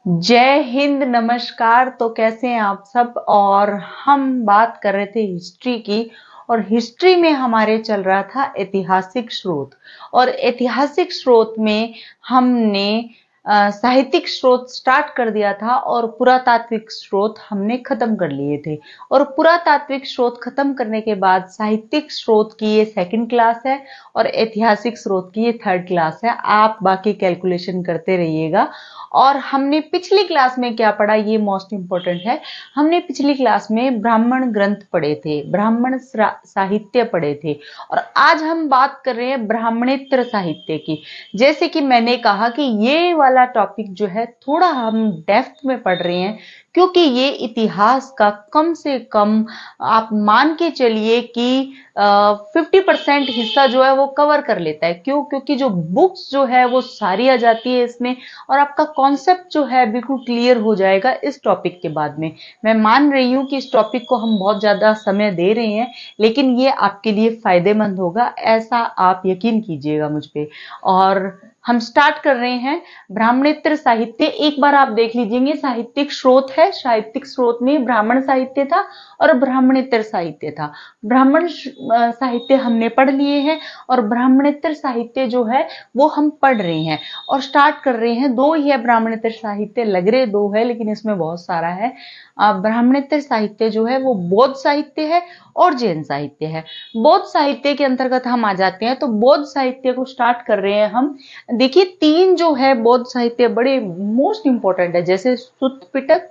जय हिंद, नमस्कार। तो कैसे हैं आप सब। और हम बात कर रहे थे हिस्ट्री की, और हिस्ट्री में हमारे चल रहा था ऐतिहासिक स्रोत। और ऐतिहासिक स्रोत में हमने साहित्यिक स्रोत स्टार्ट कर दिया था और पुरातात्विक स्रोत हमने खत्म कर लिए थे। और पुरातात्विक स्रोत खत्म करने के बाद साहित्यिक स्रोत की ये सेकंड क्लास है और ऐतिहासिक स्रोत की ये थर्ड क्लास है। आप बाकी कैलकुलेशन करते रहिएगा। और हमने पिछली क्लास में क्या पढ़ा, ये मोस्ट इंपॉर्टेंट है। हमने पिछली क्लास में ब्राह्मण ग्रंथ पढ़े थे, ब्राह्मण साहित्य पढ़े थे। और आज हम बात कर रहे हैं ब्राह्मणेतर साहित्य की। जैसे कि मैंने कहा कि ये वाला टॉपिक जो है थोड़ा हम डेप्थ में पढ़ रहे हैं, क्योंकि ये इतिहास का कम से कम आप मान के चलिए कि 50% हिस्सा जो है वो कवर कर लेता है। क्यों? क्योंकि जो बुक्स जो है वो सारी आ जाती है इसमें, और आपका कॉन्सेप्ट जो है बिल्कुल क्लियर हो जाएगा इस टॉपिक के बाद में। मैं मान रही हूँ कि इस टॉपिक को हम बहुत ज्यादा समय दे रहे हैं, लेकिन ये आपके लिए फायदेमंद होगा, ऐसा आप यकीन कीजिएगा मुझ पे। और हम स्टार्ट कर रहे हैं ब्राह्मणेतर साहित्य। एक बार आप देख लीजिएंगे, साहित्यिक स्रोत है, साहित्यिक स्रोत में ब्राह्मण साहित्य था और ब्राह्मणेतर साहित्य था। ब्राह्मण साहित्य हमने पढ़ लिए हैं और ब्राह्मणेतर साहित्य जो है वो हम पढ़ रहे हैं और स्टार्ट कर रहे हैं। दो ही है ब्राह्मणेतर साहित्य, लग रहे दो है लेकिन इसमें बहुत सारा है। ब्राह्मणेतर साहित्य जो है वो बौद्ध साहित्य है और जैन साहित्य है। बौद्ध साहित्य के अंतर्गत हम आ जाते हैं, तो बौद्ध साहित्य को स्टार्ट कर रहे हैं हम। देखिए, तीन जो है बौद्ध साहित्य बड़े मोस्ट इंपॉर्टेंट है, जैसे सुत्त पिटक,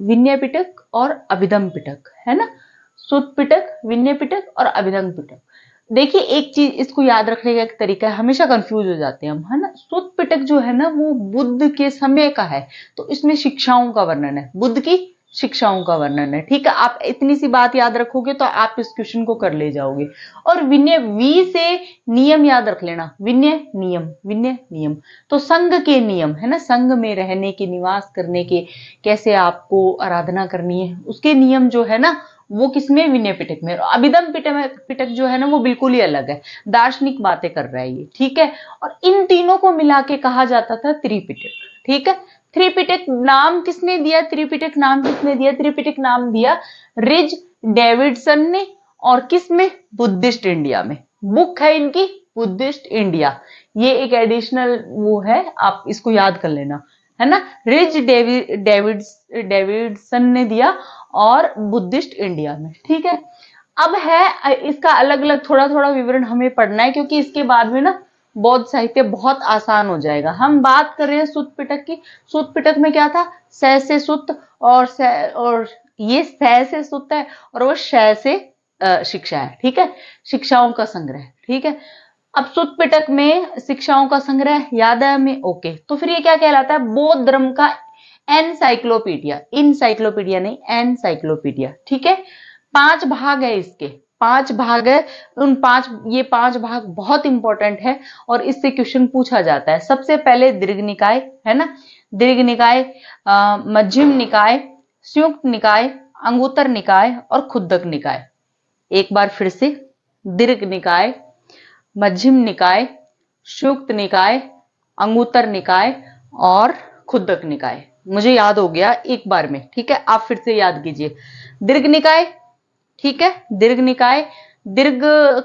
विनय पिटक और अभिधम पिटक, है ना। सुत्त पिटक, विनय पिटक और अभिधम पिटक। देखिए, एक चीज इसको याद रखने का एक तरीका है, हमेशा कंफ्यूज हो जाते हैं हम, है ना। सुत्त पिटक जो है ना वो बुद्ध के समय का है, तो इसमें शिक्षाओं का वर्णन है, बुद्ध की शिक्षाओं का वर्णन है। ठीक है, आप इतनी सी बात याद रखोगे तो आप इस क्वेश्चन को कर ले जाओगे। और विनय, वी से नियम याद रख लेना, विनय नियम, विनय नियम। तो संघ के नियम, है ना, संघ में रहने के, निवास करने के, कैसे आपको आराधना करनी है, उसके नियम जो है ना वो किसमें, विनय पिटक में। अभिधम पिटक पिटक जो है ना वो बिल्कुल ही अलग है, दार्शनिक बातें कर रहा है ये। ठीक है, और इन तीनों को मिला के कहा जाता था त्रिपिटक। ठीक है, त्रिपिटक नाम किसने दिया, त्रिपिटक नाम किसने दिया, त्रिपिटक नाम दिया रिज डेविडसन ने। और किस में, बुद्धिस्ट इंडिया में। बुक है इनकी बुद्धिस्ट इंडिया, ये एक एडिशनल वो है, आप इसको याद कर लेना, है ना। रिज डेविडसन ने दिया और बुद्धिस्ट इंडिया में। ठीक है, अब है इसका अलग अलग थोड़ा थोड़ा विवरण हमें पढ़ना है, क्योंकि इसके बाद में ना बौद्ध साहित्य बहुत आसान हो जाएगा। हम बात कर रहे हैं सुत्त पिटक की। सुत्त पिटक में क्या था, स से सुत्त, और ये स से सुत्त है और वो श से शिक्षा है। ठीक है, शिक्षाओं का संग्रह। ठीक है, अब सुत्त पिटक में शिक्षाओं का संग्रह याद है हमें। ओके, तो फिर ये क्या कहलाता है, बौद्ध धर्म का एनसाइक्लोपीडिया, इनसाइक्लोपीडिया नहीं, एनसाइक्लोपीडिया। ठीक है, 5 भाग है इसके, 5 भाग है। उन 5, ये 5 भाग बहुत इंपॉर्टेंट है और इससे क्वेश्चन पूछा जाता है। सबसे पहले दीर्घ निकाय, है ना, दीर्घ निकाय, मध्यम निकाय, संयुक्त निकाय, अंगुत्तर निकाय और खुद्दक निकाय। एक बार फिर से, दीर्घ निकाय, मध्यम निकाय, संयुक्त निकाय, अंगुत्तर निकाय और खुद्दक निकाय। मुझे याद हो गया एक बार में। ठीक है, आप फिर से याद कीजिए। दीर्घ निकाय, ठीक है, दीर्घ निकाय, दीर्घ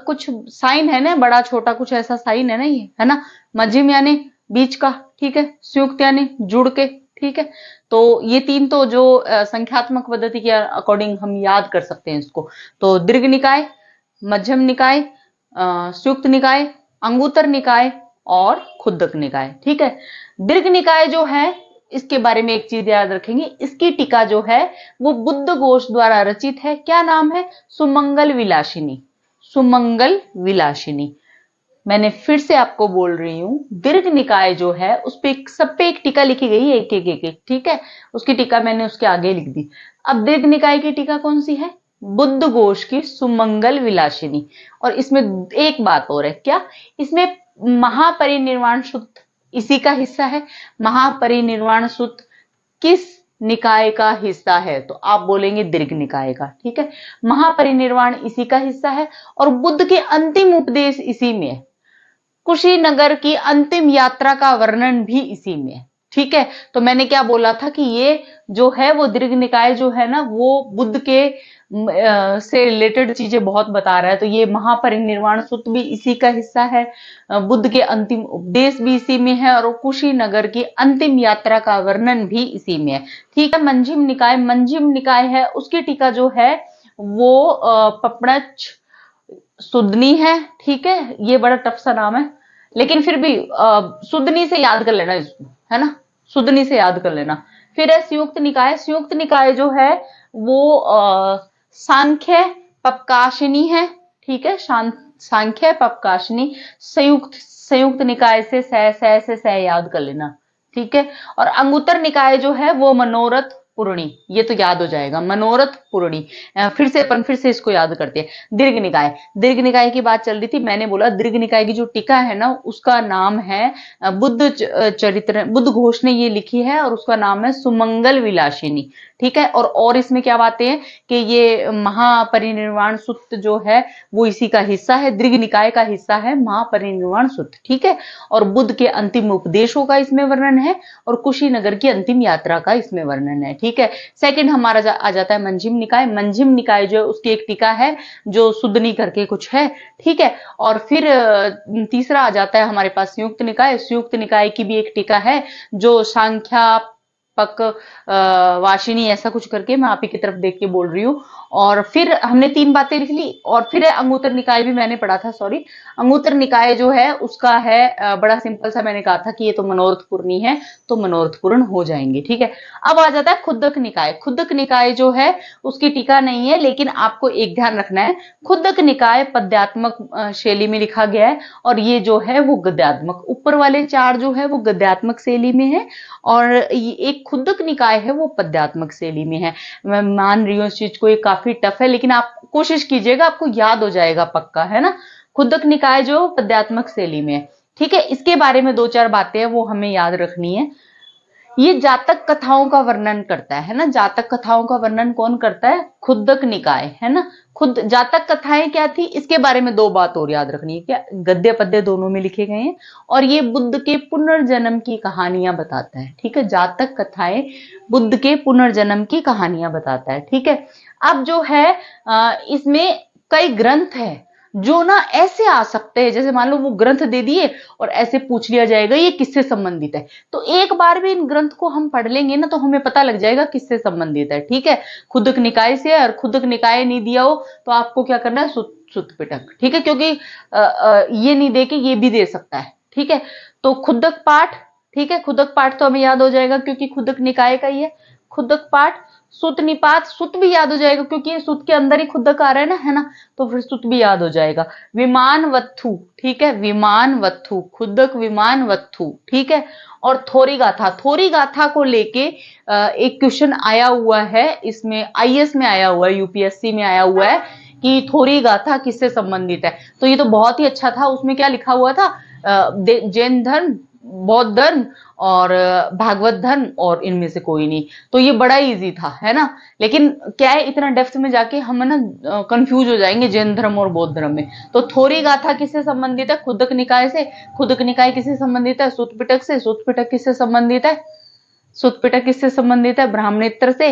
कुछ साइन है ना, बड़ा छोटा कुछ ऐसा साइन है ना ये, है ना। मध्यम यानी बीच का, ठीक है। संयुक्त यानी जुड़ के, ठीक है। तो ये तीन तो जो संख्यात्मक पद्धति के अकॉर्डिंग हम याद कर सकते हैं इसको। तो दीर्घ निकाय, मध्यम निकाय, संयुक्त निकाय, अंगुत्तर निकाय और खुद्दक निकाय। ठीक है, दीर्घ निकाय जो है इसके बारे में एक चीज याद रखेंगे, इसकी टीका जो है वो बुद्ध घोष द्वारा रचित है। क्या नाम है, सुमंगल विलासिनी, सुमंगल विलासिनी। मैंने फिर से आपको बोल रही हूं, दीर्घ निकाय जो है उस पे सब पे एक टीका लिखी गई है, एक एक एक एक। ठीक है, उसकी टीका मैंने उसके आगे लिख दी। अब दीर्घ निकाय की टीका कौन सी है, बुद्ध घोष की सुमंगल विलासिनी। और इसमें एक बात और है, क्या, इसमें महापरिनिर्वाण सूत्र इसी का हिस्सा है। महापरिनिर्वाण सूत्र किस निकाय का हिस्सा है, तो आप बोलेंगे दीर्घ निकाय का। ठीक है, महापरिनिर्वाण इसी का हिस्सा है और बुद्ध के अंतिम उपदेश इसी में है। कुशीनगर की अंतिम यात्रा का वर्णन भी इसी में है। ठीक है, तो मैंने क्या बोला था कि ये जो है वो दीर्घ निकाय जो है ना वो बुद्ध के से रिलेटेड चीजें बहुत बता रहा है। तो ये महापरिनिर्वाण सूत्र भी इसी का हिस्सा है, बुद्ध के अंतिम उपदेश भी इसी में है, और कुशीनगर की अंतिम यात्रा का वर्णन भी इसी में है। ठीक है, मंजिम निकाय है, उसकी टीका जो है वो पपड़च सुदनी है। ठीक है, ये बड़ा टफ सा नाम है, लेकिन फिर भी सुदनी से याद कर लेना इसको, है ना, सुदनी से याद कर लेना। फिर है संयुक्त निकाय। संयुक्त निकाय जो है वो सांख्य पपकाशिनी है। ठीक है, सांख्य पपकाशिनी। संयुक्त निकाय से स याद कर लेना। ठीक है, और अंगुत्तर निकाय जो है वो मनोरथ पूर्णी, ये तो याद हो जाएगा, मनोरथ पूर्णी। फिर से इसको याद करते हैं। दीर्घ निकाय, दीर्घ निकाय की बात चल रही थी, मैंने बोला दीर्घ निकाय की जो टीका है ना उसका नाम है बुद्ध चरित्र, बुद्ध घोष ने ये लिखी है और उसका नाम है सुमंगल विलासिनी। ठीक है, और इसमें क्या बातें हैं कि ये महापरिनिर्वाण सूत्र जो है वो इसी का हिस्सा है, दीर्घ निकाय का हिस्सा है महापरिनिर्वाण सूत्र। ठीक है, और बुद्ध के अंतिम उपदेशों का इसमें वर्णन है और कुशीनगर की अंतिम यात्रा का इसमें वर्णन है। ठीक है, सेकंड हमारा आ जाता है मंजिम निकाय। मंजिम निकाय जो है उसकी एक टीका है जो सुदनी करके कुछ है। ठीक है, और फिर तीसरा आ जाता है हमारे पास संयुक्त निकाय। संयुक्त निकाय की भी एक टीका है जो सांख्या पक वाशिनी ऐसा कुछ करके, मैं आप ही की तरफ देख के बोल रही हूँ। और फिर हमने 3 बातें लिख ली, और फिर अंगुत्तर निकाय भी मैंने पढ़ा था, सॉरी। अंगुत्तर निकाय जो है उसका है बड़ा सिंपल सा, मैंने कहा था कि ये तो मनोरथ पूर्णी है, तो मनोरथ पूर्ण हो जाएंगे। ठीक है, अब आ जाता है खुद्दक निकाय। खुद्दक निकाय जो है उसकी टीका नहीं है, लेकिन आपको एक ध्यान रखना है, खुद्दक निकाय पद्यात्मक शैली में लिखा गया है और ये जो है वो गद्यात्मक, ऊपर वाले 4 जो है वो गद्यात्मक शैली में है और ये एक खुद्दक निकाय है वो पद्यात्मक शैली में है। मैं मान रही हूँ इस चीज को, ये काफी टफ है, लेकिन आप कोशिश कीजिएगा, आपको याद हो जाएगा पक्का, है ना। खुद्दक निकाय जो पद्यात्मक शैली में है। ठीक है, इसके बारे में 2-4 बातें हैं वो हमें याद रखनी है। ये जातक कथाओं का वर्णन करता है ना, जातक कथाओं का वर्णन कौन करता है? खुद्दक निकाय, है ना। खुद जातक कथाएं क्या थी, इसके बारे में 2 बात और याद रखनी है, क्या गद्य पद्य दोनों में लिखे गए हैं, और ये बुद्ध के पुनर्जन्म की कहानियां बताता है। ठीक है, जातक कथाएं बुद्ध के पुनर्जन्म की कहानियां बताता है। ठीक है, अब जो है इसमें कई ग्रंथ है जो ना ऐसे आ सकते हैं, जैसे मान लो वो ग्रंथ दे दिए और ऐसे पूछ लिया जाएगा ये किससे संबंधित है, तो एक बार भी इन ग्रंथ को हम पढ़ लेंगे ना तो हमें पता लग जाएगा किससे संबंधित है। ठीक है, खुद्दक निकाय से, और खुद्दक निकाय नहीं दिया हो तो आपको क्या करना है, सुत्त पिटक। ठीक है, क्योंकि ये नहीं दे के ये भी दे सकता है। ठीक है, तो खुद्दक पाठ, ठीक है, खुद्दक पाठ तो हमें याद हो जाएगा क्योंकि खुद्दक निकाय का ही है। खुद्दक पाठ, सुत निपात, सुत भी याद हो जाएगा क्योंकि ये सुत के अंदर ही खुद्दक आ रहा है ना, तो फिर सुत भी याद हो जाएगा। विमान वत्थु, ठीक है, विमान वत्थु, खुद्दक विमान वत्थु। ठीक है, और थोरी गाथा, थोरी गाथा को लेके एक क्वेश्चन आया हुआ है, इसमें आईएएस में आया हुआ है, यूपीएससी में आया हुआ है कि थोरी गाथा किससे संबंधित है। तो ये तो बहुत ही अच्छा था, उसमें क्या लिखा हुआ था, जैन धर्म, बौद्ध धर्म और भागवत धर्म, और इनमें से कोई नहीं। तो ये बड़ा इजी था, है ना। लेकिन क्या है, इतना डेप्थ में जाके हम ना कंफ्यूज हो जाएंगे जैन धर्म और बौद्ध धर्म में। तो थोरी गाथा किससे संबंधित है? खुद्दक निकाय से। खुद्दक निकाय किससे संबंधित है? सुत्त पिटक से। सुत्त पिटक किससे संबंधित है? सुत्त पिटक किससे संबंधित है? ब्राह्मणेतर से,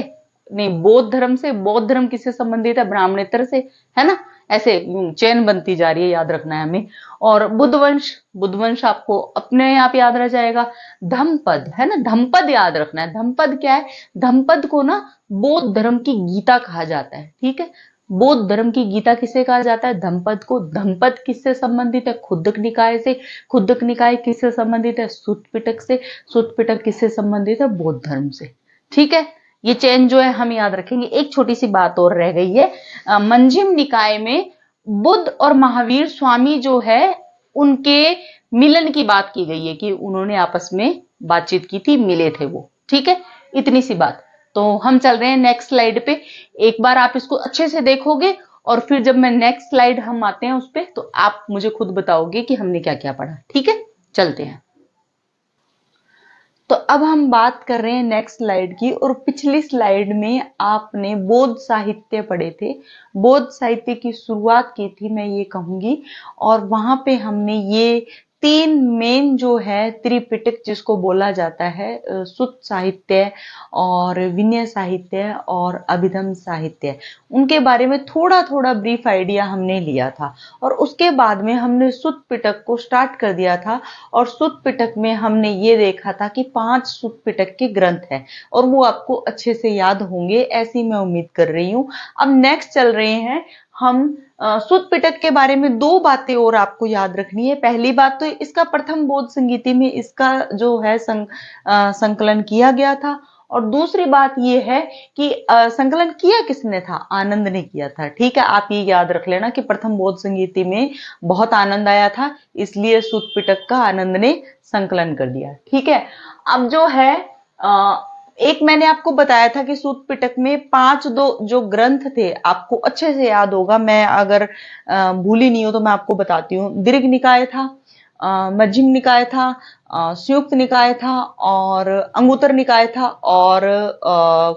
नहीं, बौद्ध धर्म से। बौद्ध धर्म किससे संबंधित है? ब्राह्मणेतर से, है ना। ऐसे चेन बनती जा रही है, याद रखना है हमें। और बुद्धवंश, बुद्धवंश आपको अपने आप याद रह जाएगा। धम्मपद, है ना, धम्मपद याद रखना है। धम्मपद क्या है? धम्मपद को ना बौद्ध धर्म की गीता कहा जाता है। ठीक है, बौद्ध धर्म की गीता किसे कहा जाता है? धम्मपद को। धम्मपद किससे संबंधित है? खुद्दक निकाय से। खुद्दक निकाय किससे संबंधित है? सुत्त पिटक से। सुत्त पिटक किससे संबंधित है? बौद्ध धर्म से। ठीक है, ये चेन जो है हम याद रखेंगे। एक छोटी सी बात और रह गई है, मंजिम निकाय में बुद्ध और महावीर स्वामी जो है उनके मिलन की बात की गई है कि उन्होंने आपस में बातचीत की थी, मिले थे वो। ठीक है, इतनी सी बात। तो हम चल रहे हैं नेक्स्ट स्लाइड पे। एक बार आप इसको अच्छे से देखोगे और फिर जब मैं नेक्स्ट स्लाइड हम आते हैं उस पे, तो आप मुझे खुद बताओगे कि हमने क्या क्या पढ़ा। ठीक है, चलते हैं। तो अब हम बात कर रहे हैं नेक्स्ट स्लाइड की, और पिछली स्लाइड में आपने बौद्ध साहित्य पढ़े थे। बौद्ध साहित्य की शुरुआत की थी, मैं ये कहूंगी, और वहां पे हमने ये तीन मेन जो है त्रिपिटक जिसको बोला जाता है, सुत्त साहित्य और विनय साहित्य और अभिधम साहित्य, उनके बारे में थोड़ा थोड़ा ब्रीफ आइडिया हमने लिया था। और उसके बाद में हमने सुत्त पिटक को स्टार्ट कर दिया था। और सुत्त पिटक में हमने ये देखा था कि 5 सुत्त पिटक के ग्रंथ हैं और वो आपको अच्छे से याद होंगे, ऐसी मैं उम्मीद कर रही हूँ। अब नेक्स्ट चल रहे हैं हम सुत्त पिटक के बारे में। 2 बातें और आपको याद रखनी है। पहली बात तो इसका प्रथम बोध संगीति में इसका जो है संकलन किया गया था। और दूसरी बात ये है कि संकलन किया किसने था? आनंद ने किया था। ठीक है, आप ये याद रख लेना कि प्रथम बोध संगीति में बहुत आनंद आया था, इसलिए सुत्त पिटक का आनंद ने संकलन कर दिया। ठीक है, अब जो है एक मैंने आपको बताया था कि सुत्त पिटक में 5 जो ग्रंथ थे, आपको अच्छे से याद होगा, मैं अगर भूली नहीं हो तो मैं आपको बताती हूँ। दीर्घ निकाय था, मध्यम निकाय था, संयुक्त निकाय था और अंगुत्तर निकाय था और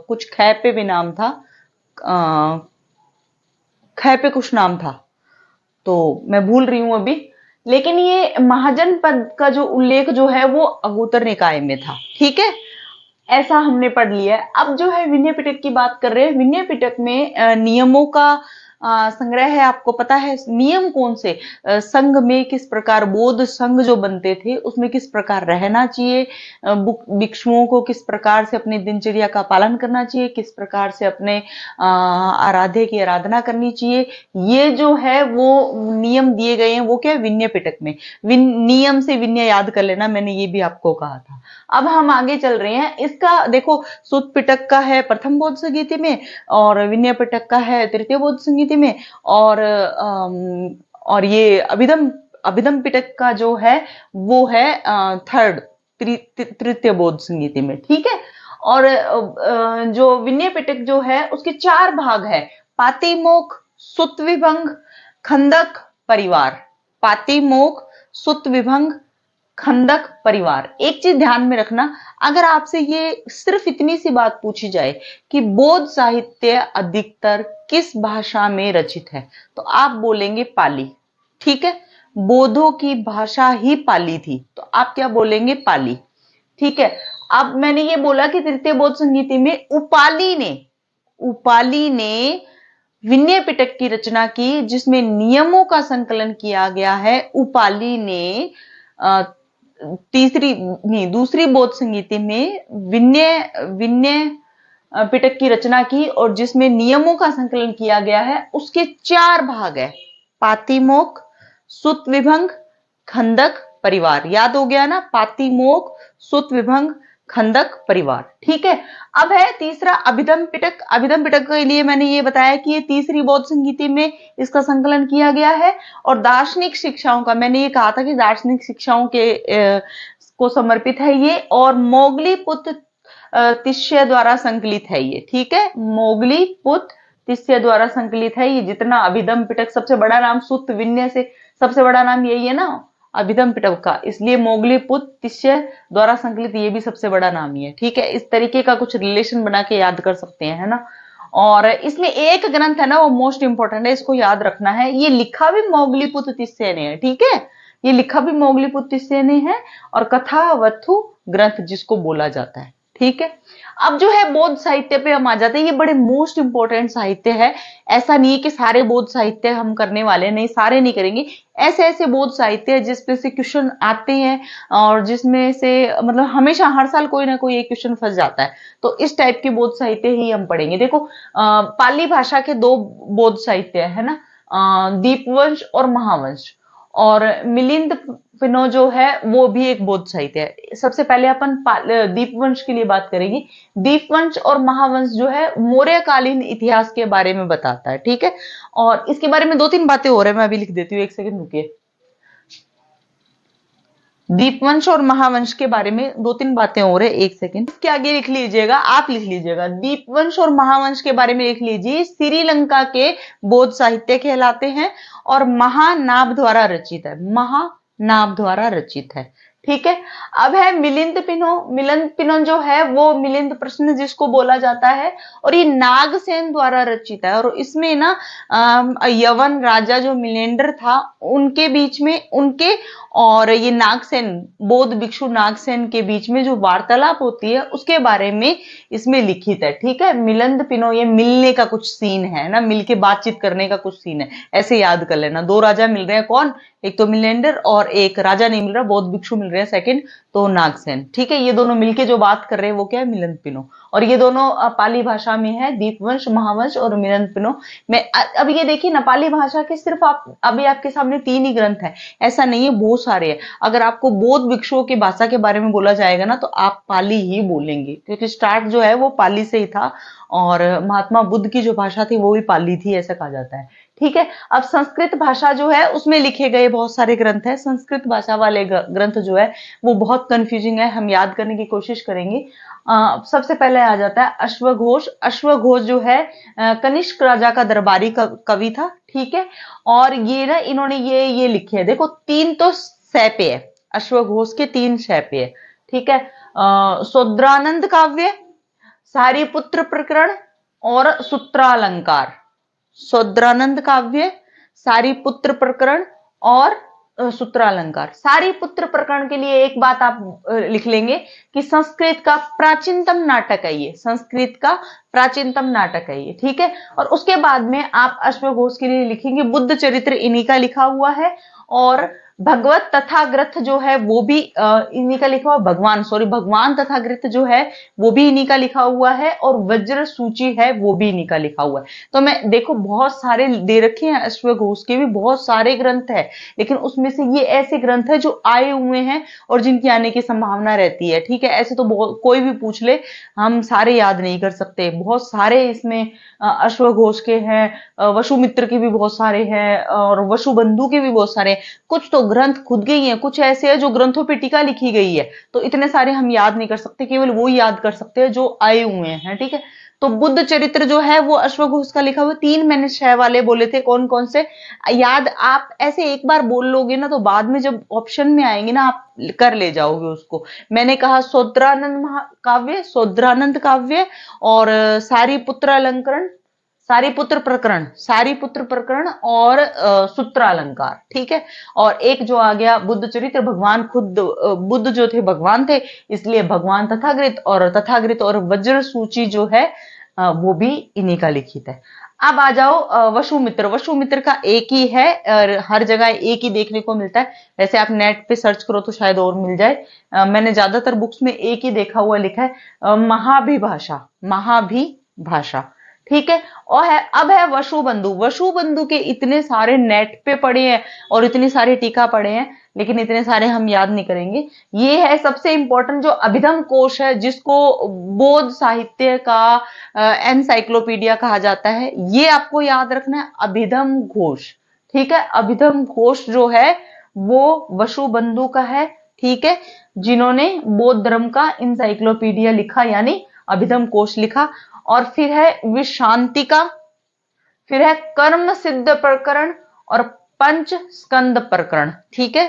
कुछ खै पे भी नाम था, खै पे कुछ नाम था, तो मैं भूल रही हूं अभी। लेकिन ये महाजन पद का जो उल्लेख जो है वो अंगुत्तर निकाय में था। ठीक है, ऐसा हमने पढ़ लिया है। अब जो है विनय पिटक की बात कर रहे हैं। विनय पिटक में नियमों का संग्रह है। आपको पता है नियम कौन से? संघ में किस प्रकार बोध संघ जो बनते थे उसमें किस प्रकार रहना चाहिए, भिक्षुओं को किस प्रकार से अपनी दिनचर्या का पालन करना चाहिए, किस प्रकार से अपने आराध्य की आराधना करनी चाहिए, ये जो है वो नियम दिए गए हैं। वो क्या है? विनय पिटक में। नियम से विनय याद कर लेना, मैंने ये भी आपको कहा था। अब हम आगे चल रहे हैं। इसका देखो, सुत्त पिटक का है प्रथम बोध संगीति में और विनय पिटक का है तृतीय बोध संगीति में और ये अभिधम पिटक का जो है वो है थर्ड तृतीय बोध संगीति में। ठीक है, और जो विनय पिटक जो है उसके 4 भाग है: पातिमोक्ष, सुत्त विभंग, खंदक, परिवार। पातिमोक्ष, सुत्त विभंग, खंदक, परिवार। एक चीज ध्यान में रखना, अगर आपसे ये सिर्फ इतनी सी बात पूछी जाए कि बोध साहित्य अधिकतर किस भाषा में रचित है, तो आप बोलेंगे पाली। ठीक है, बोधों की भाषा ही पाली थी, तो आप क्या बोलेंगे? पाली। ठीक है, अब मैंने ये बोला कि तृतीय बोध संगीति में उपाली ने विनय पिटक की रचना की, जिसमें नियमों का संकलन किया गया है। उपाली ने दूसरी बोध संगीति में विनय पिटक की रचना की और जिसमें नियमों का संकलन किया गया है। उसके 4 भाग है: पातिमोक्ष, सुत्त विभंग, खंदक, परिवार। याद हो गया ना? पातिमोक्ष, सुत्त विभंग, खंदक, परिवार। ठीक है, अब है तीसरा अभिधम पिटक। अभिधम पिटक के लिए मैंने ये बताया कि ये तीसरी बौद्ध संगीति में इसका संकलन किया गया है और दार्शनिक शिक्षाओं का, मैंने ये कहा था कि दार्शनिक शिक्षाओं के को समर्पित है ये, और मोगलीपुत्र तिष्य द्वारा संकलित है ये। ठीक है, मोगलीपुत्र तिष्य द्वारा संकलित है ये। जितना अभिधम पिटक, सबसे बड़ा नाम सुत्त विनय से सबसे बड़ा नाम यही है ना, अभिधम पिटक का, इसलिए मोगलीपुत्र तिष्य द्वारा संकलित ये भी सबसे बड़ा नाम ही है। ठीक है, इस तरीके का कुछ रिलेशन बना के याद कर सकते हैं, है ना। और इसमें एक ग्रंथ है ना, वो मोस्ट इंपॉर्टेंट है, इसको याद रखना है। ये लिखा भी मोगलीपुत्र तिष्य ने है। ठीक है, ये लिखा भी मोगलीपुत्र तिष्य ने है और कथावथु ग्रंथ जिसको बोला जाता है। ठीक है, अब जो है बौद्ध साहित्य पे हम आ जाते हैं। ये बड़े मोस्ट इंपॉर्टेंट साहित्य है। ऐसा नहीं है कि सारे बौद्ध साहित्य हम करने वाले, नहीं, सारे नहीं करेंगे। ऐसे ऐसे बौद्ध साहित्य है जिसपे से क्वेश्चन आते हैं और जिसमें से मतलब हमेशा हर साल कोई ना कोई एक क्वेश्चन फंस जाता है, तो इस टाइप के बौद्ध साहित्य ही हम पढ़ेंगे। देखो, पाली भाषा के 2 बौद्ध साहित्य है ना, दीपवंश और महावंश, और मिलिंद पिनो जो है वो भी एक बौद्ध साहित्य है। सबसे पहले अपन दीपवंश के लिए बात करेंगे। दीपवंश और महावंश जो है मौर्यकालीन इतिहास के बारे में बताता है। ठीक है, और इसके बारे में 2-3 बातें हो रही है, मैं अभी लिख देती हूँ, 1 सेकंड रुकिए। दीपवंश और महावंश के बारे में 2-3 बातें हो रही है, 1 सेकंड। इसके आगे लिख लीजिएगा, आप लिख लीजिएगा, दीपवंश और महावंश के बारे में लिख लीजिए। श्रीलंका के बौद्ध साहित्य कहलाते हैं और महानाभ द्वारा रचित है। महानाभ द्वारा रचित है। ठीक है। अब है मिलिंद पिनो। मिलिंद पिनो जो है वो मिलिंद प्रश्न जिसको बोला जाता है, और ये नागसेन द्वारा रचित है। और इसमें ना यवन राजा जो मिलेंडर था उनके बीच में, उनके और ये नागसेन, बौद्ध भिक्षु नागसेन के बीच में जो वार्तालाप होती है उसके बारे में इसमें लिखित है। ठीक है, मिलिंद पिनो, ये मिलने का कुछ सीन है ना, मिलके बातचीत करने का कुछ सीन है, ऐसे याद कर लेना। दो राजा मिल रहे हैं, कौन, एक तो मिलेंडर और एक राजा नहीं मिल रहा, बौद्ध भिक्षु मिल रहे हैं सेकंड, तो नागसेन। ठीक है, ये दोनों मिलके जो बात कर रहे हैं वो क्या है, मिलिंद पिनो। और ये दोनों पाली भाषा में है, दीपवंश, महावंश और मिलिंद पिनो में। अब ये देखिए ना, पाली भाषा के सिर्फ आप अभी आपके सामने 3 ही ग्रंथ है, ऐसा नहीं है, बहुत सारे हैं। अगर आपको बौद्ध भिक्षुओं की भाषा के बारे में बोला जाएगा ना तो आप पाली ही बोलेंगे, क्योंकि स्टार्ट जो है वो पाली से ही था, और महात्मा बुद्ध की जो भाषा थी वो भी पाली थी, ऐसा कहा जाता है। ठीक है, अब संस्कृत भाषा जो है उसमें लिखे गए बहुत सारे ग्रंथ है। संस्कृत भाषा वाले ग्रंथ जो है वो बहुत कंफ्यूजिंग है, हम याद करने की कोशिश करेंगे। सबसे पहले आ जाता है अश्वघोष। अश्वघोष जो है कनिष्क राजा का दरबारी कवि था। ठीक है, और ये ना इन्होंने ये लिखे है, देखो 3 तो सैपे है, अश्वघोष के 3 सैपे है। ठीक है, शूद्रानंद काव्य, सारीपुत्र प्रकरण और सूत्रालंकार। शूद्रानंद काव्य, सारीपुत्र प्रकरण और सूत्रालंकार। सारीपुत्र प्रकरण के लिए एक बात आप लिख लेंगे कि संस्कृत का प्राचीनतम नाटक है ये, संस्कृत का प्राचीनतम नाटक है ये। ठीक है, और उसके बाद में आप अश्वघोष के लिए लिखेंगे बुद्ध चरित्र, इन्हीं का लिखा हुआ है। और भगवत तथाग्रथ जो है वो भी इन्हीं का लिखा हुआ, भगवान तथाग्रथ जो है वो भी इन्हीं का लिखा हुआ है। और वज्र सूची है वो भी इन्हीं का लिखा हुआ है। तो मैं देखो बहुत सारे दे रखे हैं, अश्वघोष के भी बहुत सारे ग्रंथ है, लेकिन उसमें से ये ऐसे ग्रंथ है जो आए हुए हैं और जिनकी आने की संभावना रहती है। ठीक है, ऐसे तो कोई भी पूछ ले, हम सारे याद नहीं कर सकते, बहुत सारे इसमें अश्वघोष के हैं, वसुमित्र के भी बहुत सारे हैं, और वसुबंधु के भी बहुत सारे हैं। कुछ तो ग्रंथ खुद के ही हैं, कुछ ऐसे हैं जो ग्रंथों पे टीका लिखी गई है, तो इतने सारे हम याद नहीं कर सकते, केवल वो याद कर सकते हैं जो आए हुए हैं। ठीक है, तो बुद्ध चरित्र जो है वो अश्वघोष का लिखा हुआ। 3 मैंने 6 वाले बोले थे, कौन कौन से याद, आप ऐसे एक बार बोल लोगे ना तो बाद में जब ऑप्शन में आएंगे ना आप कर ले जाओगे उसको। मैंने कहा शूद्रानंद काव्य, शूद्रानंद काव्य, और सारीपुत्र अलंकरण, सारीपुत्र प्रकरण और सूत्रालंकार। ठीक है, और एक जो आ गया बुद्ध चरित्र, भगवान खुद बुद्ध जो थे भगवान थे, इसलिए भगवान तथागृत और वज्र सूची जो है वो भी इन्हीं का लिखित है। अब आ जाओ वसुमित्र। वसुमित्र का एक ही है और हर जगह एक ही देखने को मिलता है, वैसे आप नेट पे सर्च करो तो शायद और मिल जाए। मैंने ज्यादातर बुक्स में एक ही देखा हुआ लिखा है, महाभिभाषा, महाभिभाषा। ठीक है, और है अब है वसुबंधु। वसुबंधु के इतने सारे नेट पे पड़े हैं और इतनी सारी टीका पड़े हैं, लेकिन इतने सारे हम याद नहीं करेंगे। ये है सबसे इंपॉर्टेंट जो अभिधम कोश है, जिसको बौद्ध साहित्य का एनसाइक्लोपीडिया कहा जाता है, ये आपको याद रखना है, अभिधम घोष। ठीक है, अभिधम घोष जो है वो वसुबंधु का है। ठीक है, जिन्होंने बौद्ध धर्म का इंसाइक्लोपीडिया लिखा, यानी अभिधम कोश लिखा। और फिर है विशांतिका, फिर है कर्म सिद्ध प्रकरण और पंच स्कंद प्रकरण। ठीक है,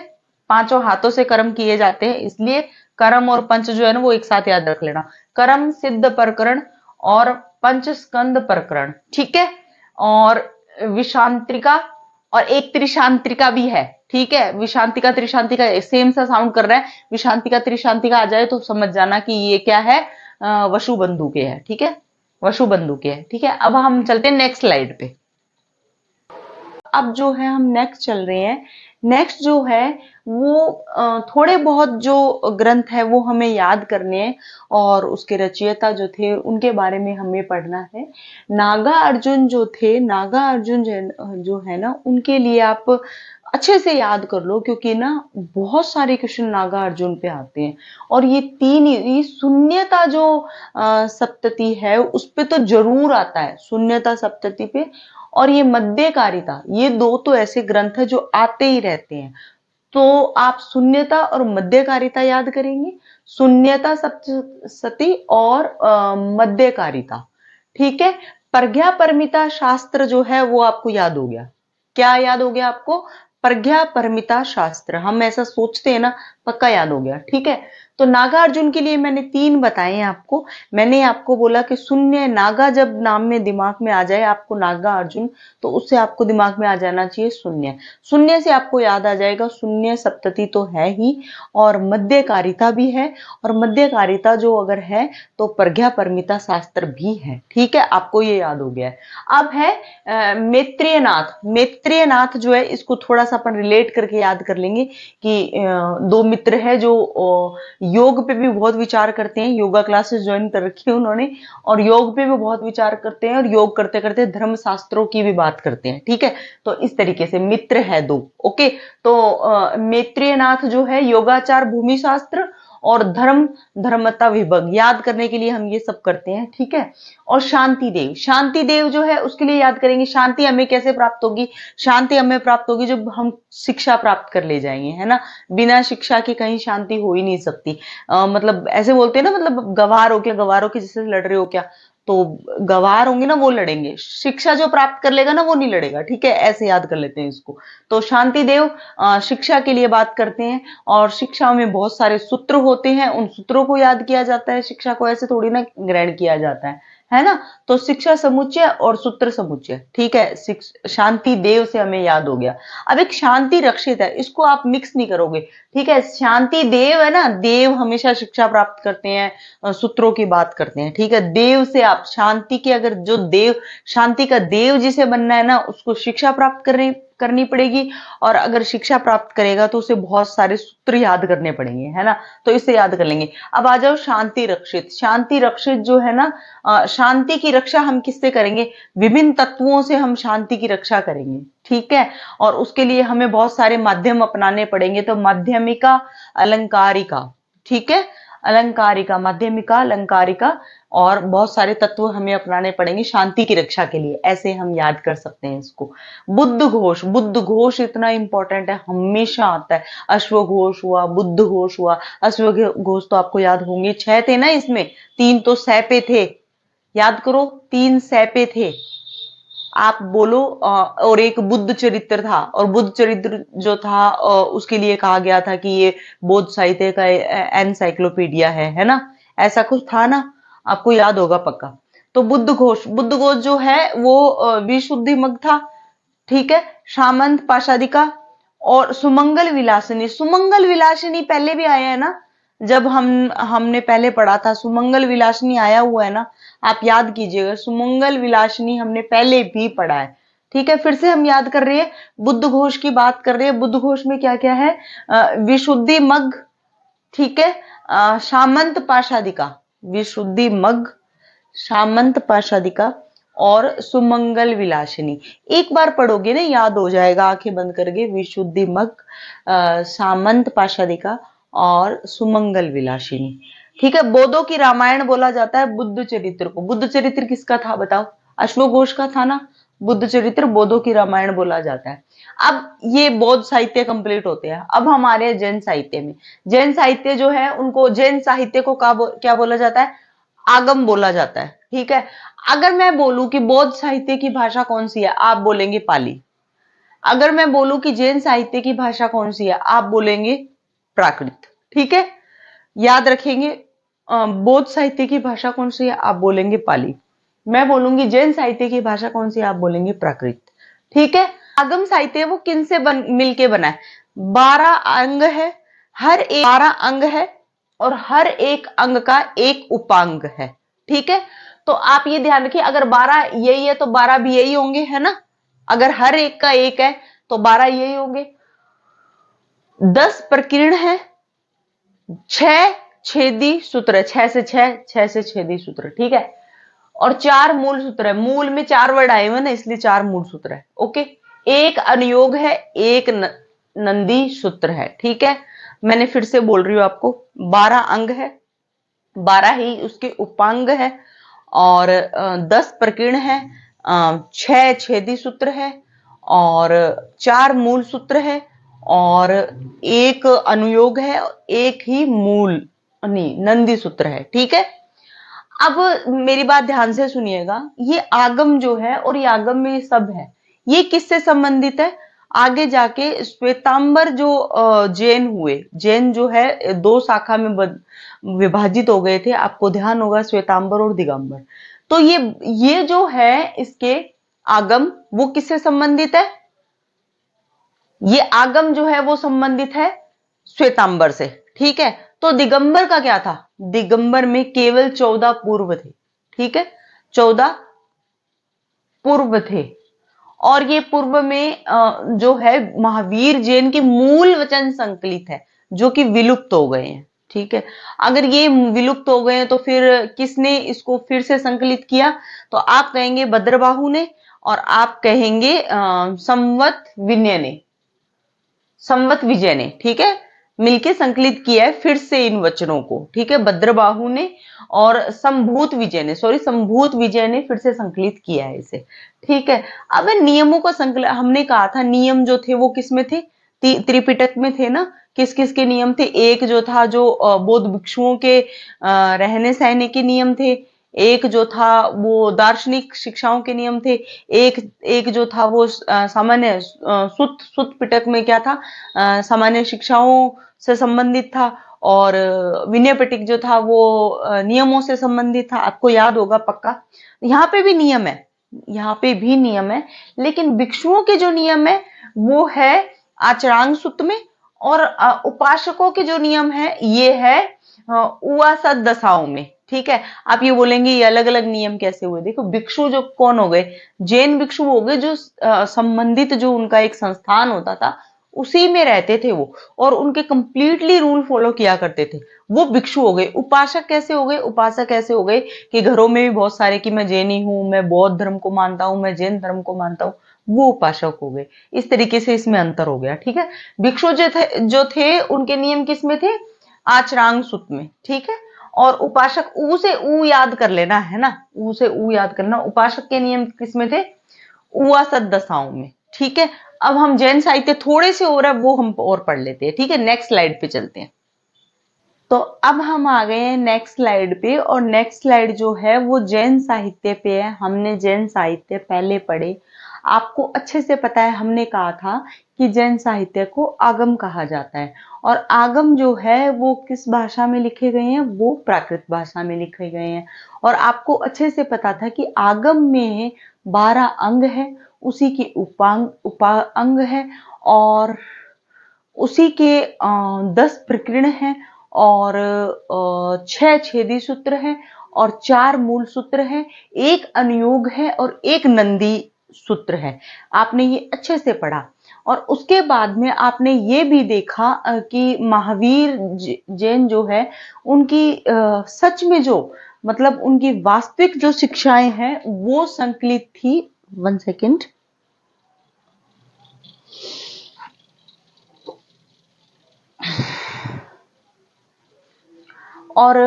5 हाथों से कर्म किए जाते हैं, इसलिए कर्म और पंच जो है ना वो एक साथ याद रख लेना, कर्म सिद्ध प्रकरण और पंच स्कंद प्रकरण। ठीक है, और विशांतिका और एक त्रिशांतिका भी है। ठीक है, विशांतिका त्रिशांतिका सेम सा साउंड कर रहा है, विशांतिका त्रिशांतिका आ जाए तो समझ जाना कि ये क्या है, वसुबंधु के है। ठीक है, वसुबंधु के है। ठीक है, अब हम चलते हैं नेक्स्ट स्लाइड पे। अब जो है हम नेक्स्ट चल रहे हैं। नेक्स्ट जो है वो थोड़े बहुत जो ग्रंथ है वो हमें याद करने हैं और उसके रचयिता जो थे उनके बारे में हमें पढ़ना है। नागा अर्जुन जो थे, नागा अर्जुन जो है ना, उनके लिए आप अच्छे से याद कर लो, क्योंकि ना बहुत सारे क्वेश्चन नागा अर्जुन पे आते हैं। और ये 3 ये शून्यता जो सप्तति है उस पे तो जरूर आता है, शून्यता सप्तति पे। और ये मध्यकारिता, ये 2 तो ऐसे ग्रंथ है जो आते ही रहते हैं, तो आप शून्यता और मध्यकारिता याद करेंगे, शून्यता सप्तशती और मध्यकारिता। ठीक है, प्रज्ञा परमिता शास्त्र जो है वो आपको याद हो गया। क्या याद हो गया आपको? प्रज्ञा परमिता शास्त्र। हम ऐसा सोचते हैं ना पक्का याद हो गया, ठीक है। तो नागा अर्जुन के लिए मैंने 3 बताए हैं आपको। मैंने आपको बोला कि शून्य नागा जब नाम में दिमाग में आ जाए आपको नागा अर्जुन, तो उससे आपको दिमाग में आ जाना चाहिए शून्य। शून्य से आपको याद आ जाएगा शून्य सप्तति तो है ही, और मध्यकारिता भी है, और मध्यकारिता जो अगर है तो प्रज्ञा परमिता शास्त्र भी है, ठीक है। आपको ये याद हो गया है। अब है मैत्रेय नाथ। मैत्रेय नाथ जो है इसको थोड़ा सा अपन रिलेट करके याद कर लेंगे कि 2 मित्र है जो योग पे भी बहुत विचार करते हैं, योगा क्लासेस ज्वाइन कर रखी है उन्होंने, और योग पे भी बहुत विचार करते हैं, और योग करते करते धर्म शास्त्रों की भी बात करते हैं, ठीक है। तो इस तरीके से मित्र है 2, ओके। तो मैत्रेय नाथ जो है योगाचार भूमि शास्त्र और धर्म धर्मता विभग याद करने के लिए हम ये सब करते हैं, ठीक है। और शांति देव, शांति देव जो है उसके लिए याद करेंगे। शांति हमें कैसे प्राप्त होगी? शांति हमें प्राप्त होगी जब हम शिक्षा प्राप्त कर ले जाएंगे, है ना। बिना शिक्षा के कहीं शांति हो ही नहीं सकती। मतलब ऐसे बोलते हैं ना, मतलब गवार हो क्या, गवारों के जैसे लड़ रहे हो क्या, तो गवार होंगे ना वो लड़ेंगे, शिक्षा जो प्राप्त कर लेगा ना वो नहीं लड़ेगा, ठीक है। ऐसे याद कर लेते हैं इसको। तो शांति देव शिक्षा के लिए बात करते हैं, और शिक्षा में बहुत सारे सूत्र होते हैं, उन सूत्रों को याद किया जाता है। शिक्षा को ऐसे थोड़ी ना ग्रहण किया जाता है ना। तो शिक्षा समुच्चय और सूत्र समुच्चय, ठीक है। शांति देव से हमें याद हो गया। अब एक शांति रक्षित है, इसको आप मिक्स नहीं करोगे, ठीक है। शांति देव है ना, देव हमेशा शिक्षा प्राप्त करते हैं, सूत्रों की बात करते हैं, ठीक है। देव से आप शांति के, अगर जो देव शांति का देव जिसे बनना है ना उसको शिक्षा प्राप्त करनी पड़ेगी, और अगर शिक्षा प्राप्त करेगा तो उसे बहुत सारे सूत्र याद करने पड़ेंगे, है ना। तो इसे याद कर लेंगे। अब आ जाओ शांति रक्षित। शांति रक्षित जो है ना, शांति की रक्षा हम किससे करेंगे? विभिन्न तत्वों से हम शांति की रक्षा करेंगे, ठीक है। और उसके लिए हमें बहुत सारे माध्यम अपनाने पड़ेंगे। तो माध्यमिका अलंकारिका, ठीक है, अलंकारिका, माध्यमिका अलंकारिका, और बहुत सारे तत्व हमें अपनाने पड़ेंगे शांति की रक्षा के लिए। ऐसे हम याद कर सकते हैं इसको। बुद्ध घोष, बुद्ध घोष इतना इंपॉर्टेंट है, हमेशा आता है। अश्व घोष हुआ, बुद्ध घोष हुआ। अश्व घोष तो आपको याद होंगे, 6 थे ना इसमें, 3 तो सैपे थे, याद करो, 3 सैपे थे। आप बोलो, और एक बुद्ध चरित्र था, और बुद्ध चरित्र जो था उसके लिए कहा गया था कि ये बौद्ध साहित्य का एनसाइक्लोपीडिया है ना। ऐसा कुछ था ना, आपको याद होगा पक्का। तो बुद्ध घोष जो है वो विशुद्धि मग था, ठीक है। सामंत पाशादिका और सुमंगल विलासिनी। सुमंगल विलासिनी पहले भी आया है ना, जब हमने पहले पढ़ा था सुमंगल विलासिनी आया हुआ है ना, आप याद कीजिएगा। सुमंगल विलासिनी हमने पहले भी पढ़ा है, ठीक है। फिर से हम याद कर रहे हैं, बुद्ध घोष की बात कर रहे हैं। बुद्ध घोष में क्या क्या है? विशुद्धि मग, ठीक है, सामंत पाशादिका, विशुद्धि मग, सामंत पाशादिका और सुमंगल विलासिनी। एक बार पढ़ोगे ना याद हो जाएगा, आंखें बंद करके, विशुद्धि मग, सामंत पाशादिका और सुमंगल विलासिनी, ठीक है। बोधों की रामायण बोला जाता है बुद्ध चरित्र को। बुद्ध चरित्र किसका था बताओ? अश्वघोष का था ना। बुद्ध चरित्र बोधों की रामायण बोला जाता है। अब ये बौद्ध साहित्य कंप्लीट होते हैं। अब हमारे जैन साहित्य में, जैन साहित्य जो है उनको, जैन साहित्य को क्या बोला जाता है? आगम बोला जाता है, ठीक है। अगर मैं बोलूं कि बौद्ध साहित्य की भाषा कौन सी है, आप बोलेंगे पाली। अगर मैं बोलूं कि जैन साहित्य की भाषा कौन सी है, आप बोलेंगे प्राकृत, ठीक है। याद रखेंगे, बौद्ध साहित्य की भाषा कौन सी है, आप बोलेंगे पाली। मैं बोलूंगी जैन साहित्य की भाषा कौन सी है, आप बोलेंगे प्राकृत, ठीक है। आगम साहित्य वो किन से मिलके बना है? 12 अंग है, हर एक 12 अंग है, और हर एक अंग का एक उपांग है, ठीक है। तो आप ये ध्यान रखिए, अगर 12 यही है तो 12 भी यही होंगे, है ना। अगर हर एक का एक है तो 12 यही होंगे। 10 प्रकीर्ण है, 6 छेदी सूत्र है, 6 से 6, 6 से छेदी सूत्र, ठीक है। और 4 मूल सूत्र है। मूल में 4 वर्ड आए हुए ना, इसलिए 4 मूल सूत्र है, ओके। एक अनुयोग है, एक नंदी सूत्र है, ठीक है। मैंने फिर से बोल रही हूं आपको, 12 अंग है, 12 ही उसके उपांग है, और 10 प्रकीर्ण है, 6 छेदी सूत्र है, और 4 मूल सूत्र है, और एक अनुयोग है, एक ही मूल नहीं नंदी सूत्र है, ठीक है। अब मेरी बात ध्यान से सुनिएगा, ये आगम जो है और ये आगम में ये सब है, ये किससे संबंधित है? आगे जाके श्वेतांबर जो जैन हुए, जैन जो है दो शाखा में विभाजित हो गए थे, आपको ध्यान होगा, श्वेतांबर और दिगंबर। तो ये जो है इसके आगम वो किससे संबंधित है? ये आगम जो है वो संबंधित है श्वेतांबर से, ठीक है। तो दिगंबर का क्या था? दिगंबर में केवल 14 पूर्व थे, ठीक है, 14 पूर्व थे। और ये पूर्व में जो है महावीर जैन के मूल वचन संकलित है, जो कि विलुप्त हो गए हैं, ठीक है। अगर ये विलुप्त हो गए हैं तो फिर किसने इसको फिर से संकलित किया? तो आप कहेंगे भद्रबाहु ने, और आप कहेंगे संवत विनय ने, संवत विजय ने, ठीक है, मिलके संकलित किया है फिर से इन वचनों को, ठीक है। भद्रबाहु ने और संभूत विजय ने, सॉरी संभूत विजय ने फिर से संकलित किया है इसे, ठीक है। अब नियमों का संकलन, हमने कहा था नियम जो थे वो किस में थे? त्रिपिटक में थे ना। किस किस के नियम थे? एक जो था जो बौद्ध भिक्षुओं के रहने सहने के नियम थे, एक जो था वो दार्शनिक शिक्षाओं के नियम थे, एक एक जो था वो सामान्य सुत सुत पिटक में क्या था? सामान्य शिक्षाओं से संबंधित था, और विनय पिटक जो था वो नियमों से संबंधित था, आपको याद होगा पक्का। यहाँ पे भी नियम है, यहाँ पे भी नियम है, लेकिन भिक्षुओं के जो नियम है वो है आचरांग सूत्र में, और उपासकों के जो नियम है ये है उवासद दशाओं में, ठीक है। आप ये बोलेंगे ये अलग अलग नियम कैसे हुए? देखो भिक्षु जो कौन हो गए? जैन भिक्षु हो गए, जो संबंधित जो उनका एक संस्थान होता था उसी में रहते थे वो, और उनके कंप्लीटली रूल फॉलो किया करते थे, वो भिक्षु हो गए। उपासक कैसे हो गए? उपासक ऐसे हो गए कि घरों में भी बहुत सारे कि मैं जैनी हूं, मैं बौद्ध धर्म को मानता हूं, मैं जैन धर्म को मानता हूं, वो उपासक हो गए। इस तरीके से इसमें अंतर हो गया, ठीक है। भिक्षु जो थे उनके नियम किस में थे? आचरांग सूत्र में, ठीक है। और उपासक, ऊ से ऊ याद कर लेना है ना, ऊ से ऊ याद करना। उपासक के नियम किस में थे? उवासद दशाओं में, ठीक है। अब हम जैन साहित्य थोड़े से और है वो हम और पढ़ लेते हैं, ठीक है। नेक्स्ट स्लाइड पे चलते हैं। तो अब हम आ गए हैं नेक्स्ट स्लाइड पे, और नेक्स्ट स्लाइड जो है वो जैन साहित्य पे है। हमने जैन साहित्य पहले पढ़े, आपको अच्छे से पता है, हमने कहा था कि जैन साहित्य को आगम कहा जाता है, और आगम जो है वो किस भाषा में लिखे गए हैं? वो प्राकृत भाषा में लिखे गए हैं। और आपको अच्छे से पता था कि आगम में 12 अंग है, उसी के उपांग है, और उसी के 10 प्रकीर्ण हैं, और 6 छेदी सूत्र हैं, और 4 मूल सूत्र हैं, एक अनुयोग है, और एक नंदी सूत्र है। आपने ये अच्छे से पढ़ा। और उसके बाद में आपने ये भी देखा कि महावीर जैन जो है उनकी सच में जो मतलब उनकी वास्तविक जो शिक्षाएं हैं वो संकलित थी। 1 सेकेंड। और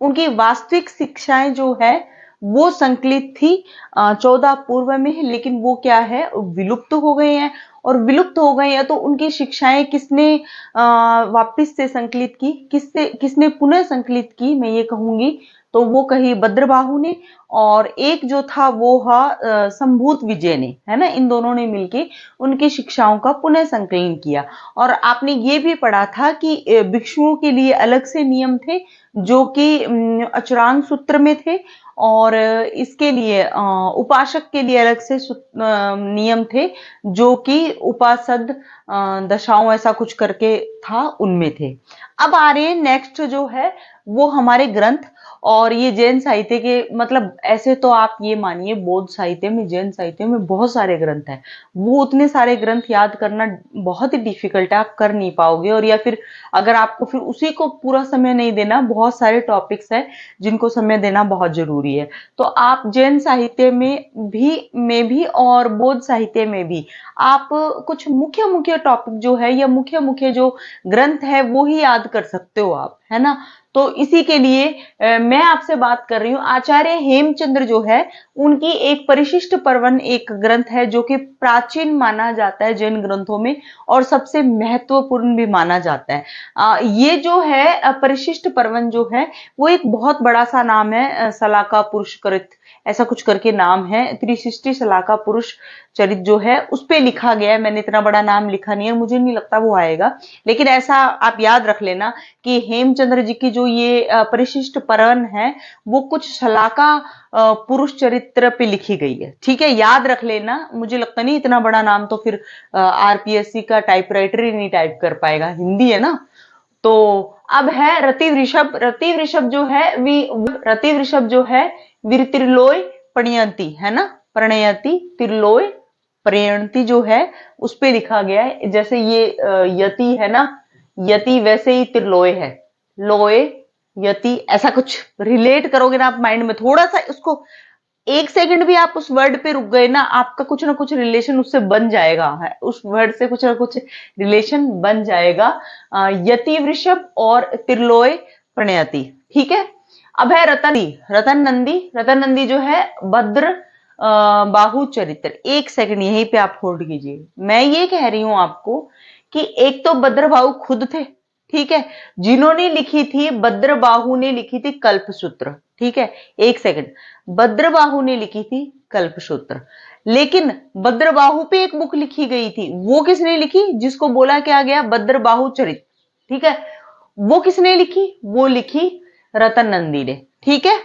उनकी वास्तविक शिक्षाएं जो है वो संकलित थी 14 पूर्व में, लेकिन वो क्या है? विलुप्त हो गए हैं। और विलुप्त हो गए हैं तो उनकी शिक्षाएं किसने वापस से संकलित की? किसने पुनः संकलित की, मैं ये कहूंगी, तो वो कही भद्रबाहु ने, और एक जो था वो संभूत विजय ने, है ना। इन दोनों ने मिलके उनकी शिक्षाओं का पुनः संकलन किया। और आपने ये भी पढ़ा था कि भिक्षुओं के लिए अलग से नियम थे जो कि अचरांग सूत्र में थे, और इसके लिए उपासक के लिए अलग से नियम थे जो कि उपासद दशाओं ऐसा कुछ करके था, उनमें थे। अब आ रहे हैं नेक्स्ट जो है वो हमारे ग्रंथ। और ये जैन साहित्य के मतलब ऐसे तो आप ये मानिए बौद्ध साहित्य में, जैन साहित्य में बहुत सारे ग्रंथ हैं, वो उतने सारे ग्रंथ याद करना बहुत ही डिफिकल्ट है, आप कर नहीं पाओगे। और या फिर अगर आपको फिर उसी को पूरा समय नहीं देना, बहुत सारे टॉपिक्स हैं जिनको समय देना बहुत जरूरी है। तो आप जैन साहित्य में भी और बौद्ध साहित्य में भी आप कुछ मुख्य मुख्य टॉपिक जो है या मुख्य मुख्य जो ग्रंथ है वो ही याद कर सकते हो आप, है ना। तो इसी के लिए मैं आपसे बात कर रही हूं। आचार्य हेमचंद्र जो है उनकी एक परिशिष्ट पर्वन एक ग्रंथ है जो कि प्राचीन माना जाता है जैन ग्रंथों में, और सबसे महत्वपूर्ण भी माना जाता है। ये जो है परिशिष्ट पर्वन जो है वो एक बहुत बड़ा सा नाम है, सलाका पुरुषकृत ऐसा कुछ करके नाम है, त्रिशिष्टि सलाका पुरुष चरित जो है उस पे लिखा गया है। मैंने इतना बड़ा नाम लिखा नहीं है, मुझे नहीं लगता वो आएगा, लेकिन ऐसा आप याद रख लेना कि हेमचंद्र जी की जो ये परिशिष्ट परवन है वो कुछ शलाका पुरुष चरित्र पे लिखी गई है। ठीक है, याद रख लेना। मुझे लगता नहीं इतना बड़ा नाम तो फिर आरपीएससी का टाइपराइटर ही नहीं टाइप कर पाएगा, हिंदी है ना। तो अब है रति वृषभ। रति वृषभ जो है रति वृषभ जो है वीर त्रिलोय प्रणयति, है ना, प्रणयति त्रिलोय प्रणयति जो है उस पे लिखा गया है। जैसे ये यति है ना, यति, वैसे ही त्रिलोय है, लोय यति, ऐसा कुछ रिलेट करोगे ना आप माइंड में, थोड़ा सा उसको एक सेकंड भी आप उस वर्ड पे रुक गए ना, आपका कुछ ना कुछ रिलेशन उससे बन जाएगा, है उस वर्ड से कुछ ना कुछ रिलेशन बन जाएगा। यति वृषभ और त्रिलोय प्रणयति। ठीक है, अब है रतन नंदी। रतन नंदी जो है भद्र बाहु चरित्र। एक सेकंड यहीं पे आप होल्ड कीजिए। मैं ये कह रही हूं आपको कि एक तो भद्रबाहु खुद थे, ठीक है, जिन्होंने लिखी थी, भद्रबाहु ने लिखी थी कल्पसूत्र। ठीक है, एक सेकंड, भद्रबाहु ने लिखी थी कल्पसूत्र, लेकिन भद्रबाहु पे एक बुक लिखी गई थी, वो किसने लिखी, जिसको बोला क्या गया भद्रबाहु चरित। ठीक है, वो किसने लिखी, वो लिखी रतन नंदी ने। ठीक है,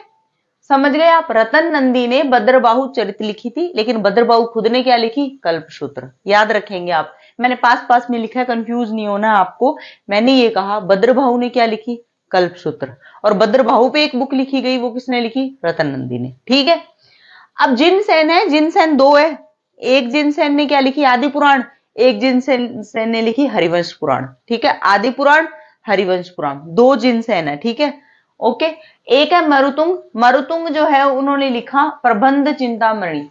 समझ गए आप, रतन नंदी ने भद्रबाहु चरित लिखी थी, लेकिन भद्रबाहु खुद ने क्या लिखी, कल्पसूत्र। याद रखेंगे आप, मैंने पास पास में लिखा है, कंफ्यूज नहीं होना आपको। मैंने ये कहा भद्रबाहु ने क्या लिखी, कल्पसूत्र, और भद्रबाहु पे एक बुक लिखी गई, वो किसने लिखी, रतन नंदी ने। ठीक है, अब जिनसेन है, जिनसेन दो है, एक जिनसेन ने क्या लिखी, आदि पुराण, एक जिनसेन ने लिखी हरिवंश पुराण। ठीक है, आदि पुराण हरिवंश पुराण, दो जिनसेन है। ठीक है, ओके। एक है मरुतुंग। मरुतुंग जो है उन्होंने लिखा प्रबंध चिंतामणि,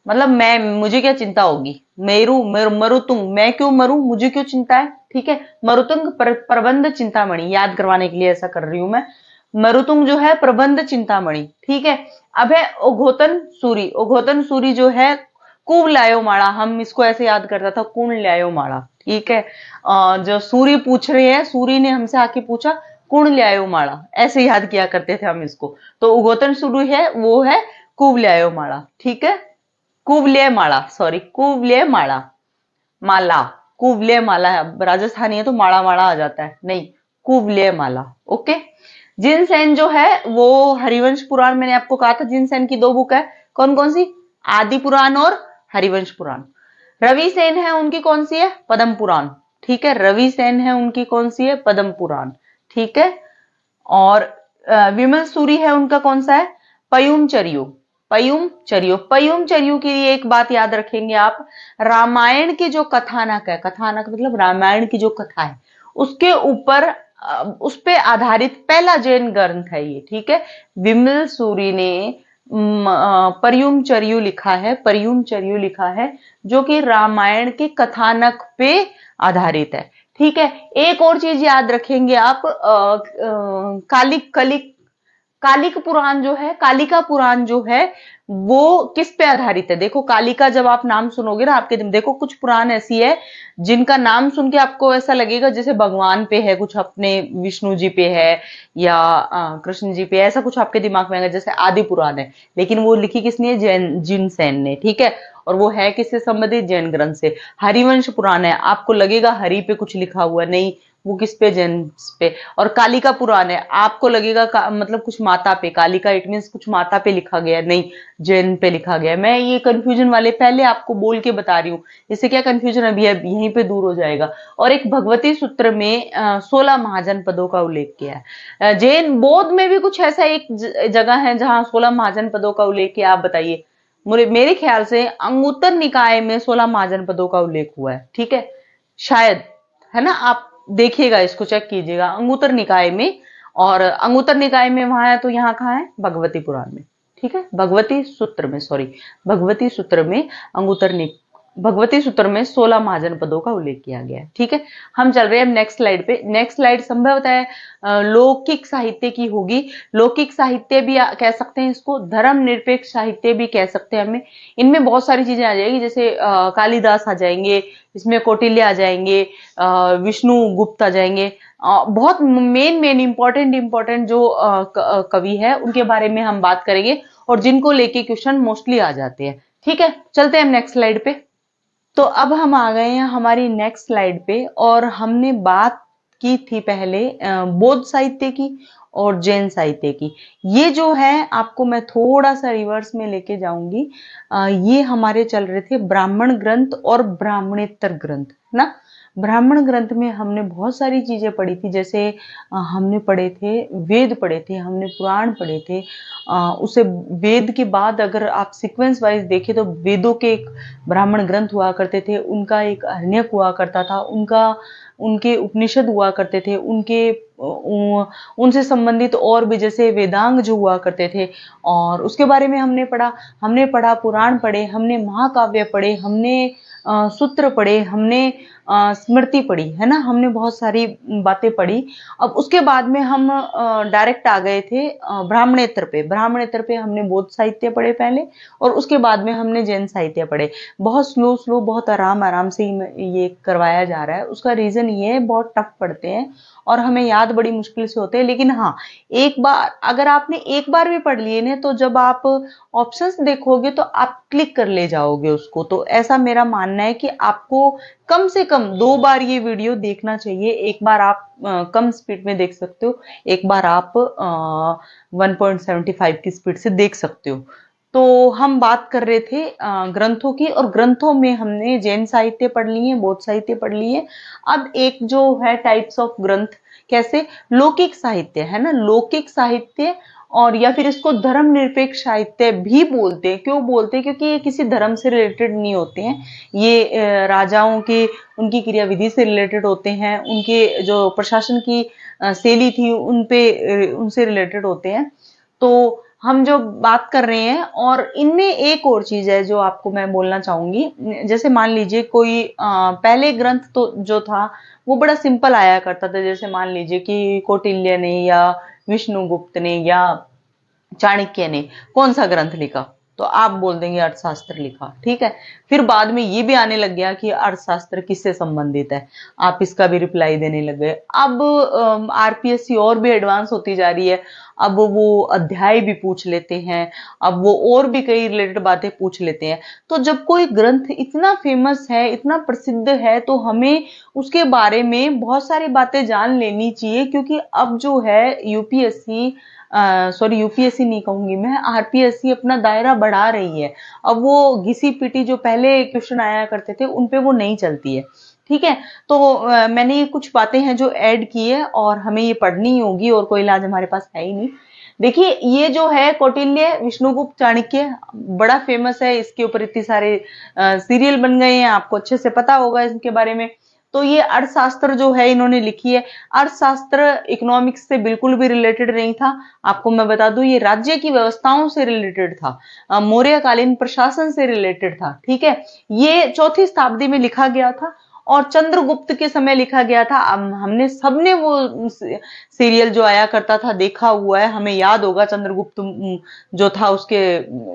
मतलब मैं, मुझे क्या चिंता होगी, मरुतुंग, मैं क्यों मरूं, मुझे क्यों चिंता है। ठीक है, मरुतुंग प्रबंध चिंतामणि, याद करवाने के लिए ऐसा कर रही हूं मैं। मरुतुंग जो है प्रबंध चिंतामणि। ठीक है, अब है ओघोतन सूरी। ओघोतन सूरी जो है कुवलायो माला, हम इसको ऐसे याद करता था कुण ल्यायो माला। ठीक है, जो सूरी पूछ रहे हैं, सूरी ने हमसे आके पूछा कुण ल्यायो माला, ऐसे याद किया करते थे हम इसको। तो उगोतन सूरी है वो है कुवलायो माला। ठीक है, कुवलय माला, सॉरी कुवलय माला, माला, कुवलय माला है, राजस्थानी है तो माड़ा माड़ा आ जाता है, नहीं, कुवलय माला। ओके। जिनसेन जो है वो हरिवंश पुराण, मैंने आपको कहा था जिनसेन की दो बुक है, कौन कौन सी, आदि पुराण और हरिवंश पुराण। रवि सेन है, उनकी कौन सी है, पद्म पुराण। ठीक है, रवि सेन है, उनकी कौन सी है, पद्म पुराण। ठीक है, और विमल सूरी है, उनका कौन सा है, पयुम चरियो। पयुम चरियो, पयुम चरियो की एक बात याद रखेंगे आप, रामायण के जो कथानक है, कथानक मतलब रामायण की जो कथा है, उसके ऊपर उस पे आधारित पहला जैन ग्रंथ है ये। ठीक है, विमल सूरी ने पर्युम चरियो लिखा है, पर्युम चरियो लिखा है, जो कि रामायण के कथानक पे आधारित है। ठीक है, एक और चीज याद रखेंगे आप, कालिक कलिक कालिक पुराण जो है, कालिका पुराण जो है वो किस पे आधारित है। देखो कालिका जब आप नाम सुनोगे ना आपके, देखो कुछ पुराण ऐसी है जिनका नाम सुन के आपको ऐसा लगेगा जैसे भगवान पे है, कुछ अपने विष्णु जी पे है या कृष्ण जी पे, ऐसा कुछ आपके दिमाग में आएगा। जैसे आदि पुराण है, लेकिन वो लिखी किसने है, जैन जिनसेन ने। ठीक है, और वो है किससे संबंधित, जैन ग्रंथ से। हरिवंश पुराण है, आपको लगेगा हरि पे कुछ लिखा हुआ, नहीं, वो किस पे, जैन पे। और कालिका पुराण है, आपको लगेगा मतलब कुछ माता पे, कालिका इट मीन्स कुछ माता पे लिखा गया, नहीं, जैन पे लिखा गया। मैं ये कंफ्यूजन वाले पहले आपको बोल के बता रही हूँ, इससे क्या कंफ्यूजन अभी यहीं पे दूर हो जाएगा। और एक भगवती सूत्र में 16 महाजनपदों का उल्लेख किया है। जैन बौद्ध में भी कुछ ऐसा एक जगह है जहां 16 महाजनपदों का उल्लेख किया, आप बताइए। मेरे ख्याल से अंगुत्तर निकाय में 16 महाजनपदों का उल्लेख हुआ है। ठीक है, शायद, है ना, आप देखिएगा, इसको चेक कीजिएगा अंगुत्तर निकाय में। और अंगुत्तर निकाय में वहां है तो यहाँ कहाँ है, भगवती पुराण में। ठीक है, भगवती सूत्र में, सॉरी, भगवती सूत्र में भगवती सूत्र में 16 महाजनपदों का उल्लेख किया गया है। ठीक है, हम चल रहे हैं नेक्स्ट स्लाइड पे। नेक्स्ट स्लाइड संभवतः है लौकिक साहित्य की होगी। लौकिक साहित्य भी कह सकते हैं इसको, धर्म निरपेक्ष साहित्य भी कह सकते हैं हमें। इनमें बहुत सारी चीजें आ जाएगी, जैसे कालिदास आ जाएंगे, इसमें कौटिल्य आ जाएंगे, विष्णु गुप्त आ जाएंगे। बहुत मेन इंपॉर्टेंट जो कवि है उनके बारे में हम बात करेंगे, और जिनको लेके क्वेश्चन मोस्टली आ जाते हैं। ठीक है, चलते हैं हम नेक्स्ट स्लाइड पे। तो अब हम आ गए हैं हमारी नेक्स्ट स्लाइड पे, और हमने बात की थी पहले बौद्ध साहित्य की और जैन साहित्य की। ये जो है आपको मैं थोड़ा सा रिवर्स में लेके जाऊंगी। ये हमारे चल रहे थे ब्राह्मण ग्रंथ और ब्राह्मणेतर ग्रंथ, है ना। ब्राह्मण ग्रंथ में हमने बहुत सारी चीजें पढ़ी थी, जैसे हमने पढ़े थे वेद, पढ़े थे हमने पुराण पढ़े थे। उसे वेद के बाद अगर आप सीक्वेंस वाइज देखें तो वेदों के एक ब्राह्मण ग्रंथ हुआ करते थे, उनका एक अरण्यक हुआ करता था, उनके उपनिषद हुआ करते थे, उनसे संबंधित और भी जैसे वेदांग जो हुआ करते थे, और उसके बारे में हमने पढ़ा पुराण पढ़े, हमने महाकाव्य पढ़े, हमने सूत्र पढ़े, हमने स्मृति पढ़ी, है ना। हमने बहुत सारी बातें पढ़ी। अब उसके बाद में हम डायरेक्ट आ गए थे ब्राह्मणेतर पे। ब्राह्मणेतर पे हमने बौद्ध साहित्य पढ़े पहले, और उसके बाद में हमने जैन साहित्य पढ़े। बहुत स्लो स्लो, बहुत आराम आराम से ये करवाया जा रहा है। उसका रीजन ये है, बहुत टफ पढ़ते हैं और हमें याद बड़ी मुश्किल से होते हैं। लेकिन हाँ, एक बार अगर आपने एक बार भी पढ़ लिए ना, तो जब आप ऑप्शंस देखोगे तो आप क्लिक कर ले जाओगे उसको। तो ऐसा मेरा मानना है कि आपको कम से कम 2 बार ये वीडियो देखना चाहिए। एक बार आप कम स्पीड में देख सकते हो, एक बार आप 1.75 की स्पीड से देख सकते हो। तो हम बात कर रहे थे ग्रंथों की, और ग्रंथों में हमने जैन साहित्य पढ़ लिए, बौद्ध साहित्य पढ़ लिए। अब एक जो है टाइप्स ऑफ ग्रंथ, कैसे लौकिक साहित्य, है ना, लौकिक साहित्य, और या फिर इसको धर्म निरपेक्ष साहित्य भी बोलते हैं। क्यों बोलते हैं? क्योंकि ये किसी धर्म से रिलेटेड नहीं होते हैं। ये राजाओं के उनकी क्रियाविधि से रिलेटेड होते हैं, उनके जो प्रशासन की शैली थी उनसे रिलेटेड होते हैं। तो हम जो बात कर रहे हैं, और इनमें एक और चीज है जो आपको मैं बोलना चाहूंगी। जैसे मान लीजिए कोई पहले ग्रंथ तो जो था वो बड़ा सिंपल आया करता था। जैसे मान लीजिए कि कौटिल्य ने या विष्णुगुप्त ने या चाणक्य ने कौन सा ग्रंथ लिखा, तो आप बोल देंगे अर्थशास्त्र लिखा, ठीक है। फिर बाद में ये भी आने लग गया कि अर्थशास्त्र किससे संबंधित है, आप इसका भी रिप्लाई देने लग गए। अब आरपीएससी और भी एडवांस होती जा रही है। अब वो अध्याय भी पूछ लेते हैं, अब वो और भी कई रिलेटेड बातें पूछ लेते हैं। तो जब कोई ग्रंथ इतना फेमस है, इतना प्रसिद्ध है, तो हमें उसके बारे में बहुत सारी बातें जान लेनी चाहिए। क्योंकि अब जो है यूपीएससी, सॉरी यूपीएससी नहीं कहूंगी मैं, आरपीएससी अपना दायरा बढ़ा रही है। अब वो घिसी पिटी जो पहले क्वेश्चन आया करते थे उन पे वो नहीं चलती है, ठीक है। तो मैंने ये कुछ बातें हैं जो ऐड की है, और हमें ये पढ़नी ही होगी, और कोई इलाज हमारे पास है ही नहीं। देखिए, ये जो है कौटिल्य, विष्णुगुप्त, चाणक्य बड़ा फेमस है। इसके ऊपर इतने सारे सीरियल बन गए हैं, आपको अच्छे से पता होगा इनके बारे में। तो ये अर्थशास्त्र जो है इन्होंने लिखी है। अर्थशास्त्र इकोनॉमिक्स से बिल्कुल भी रिलेटेड नहीं था। आपको मैं बता दूं, ये राज्य की व्यवस्थाओं से रिलेटेड था, मौर्यकालीन प्रशासन से रिलेटेड था, ठीक है। ये 4वीं शताब्दी में लिखा गया था, और चंद्रगुप्त के समय लिखा गया था। हमने सबने वो सीरियल जो आया करता था देखा हुआ है, हमें याद होगा चंद्रगुप्त जो था उसके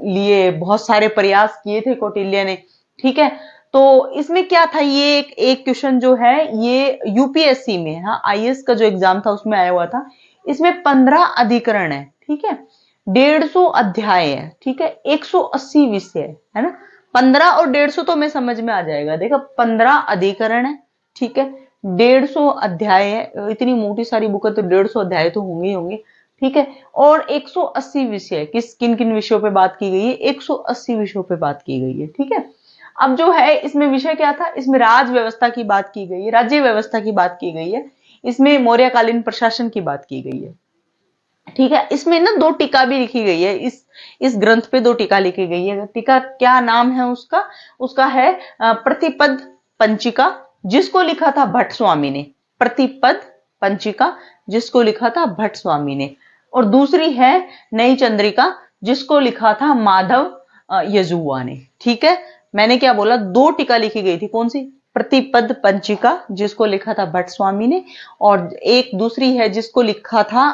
लिए बहुत सारे प्रयास किए थे कौटिल्य ने, ठीक है। तो इसमें क्या था, ये एक क्वेश्चन जो है ये यूपीएससी में, हाँ, आईएएस का जो एग्जाम था उसमें आया हुआ था। इसमें 15 अधिकरण है, ठीक है, 150 अध्याय है, ठीक है, 180 विषय है ना। 15 और 150 तो मैं समझ में आ जाएगा। देखो, 15 अधिकरण है, ठीक है, 150 अध्याय है। इतनी मोटी सारी बुक है तो 150 अध्याय तो होंगे ही होंगे, ठीक है। और 180 विषय, किन किन विषयों पे बात की गई है? 180 विषयों पे बात की गई है, ठीक है। अब जो है इसमें विषय क्या था, इसमें राज व्यवस्था की बात की गई है, राज्य व्यवस्था की बात की गई है, इसमें मौर्यकालीन प्रशासन की बात की गई है, ठीक है। इसमें ना 2 टीका भी लिखी गई है। इस ग्रंथ पे 2 टीका लिखी गई है। टीका क्या नाम है उसका? उसका है प्रतिपद पंचिका, जिसको लिखा था भट्ट स्वामी ने। प्रतिपद पंचिका, जिसको लिखा था भट्ट स्वामी ने। और दूसरी है नई चंद्रिका, जिसको लिखा था माधव यजुआ ने, ठीक है। मैंने क्या बोला, 2 टीका लिखी गई थी। कौन सी? प्रतिपद पंचिका, जिसको लिखा था भट्ट स्वामी ने, और एक दूसरी है जिसको लिखा था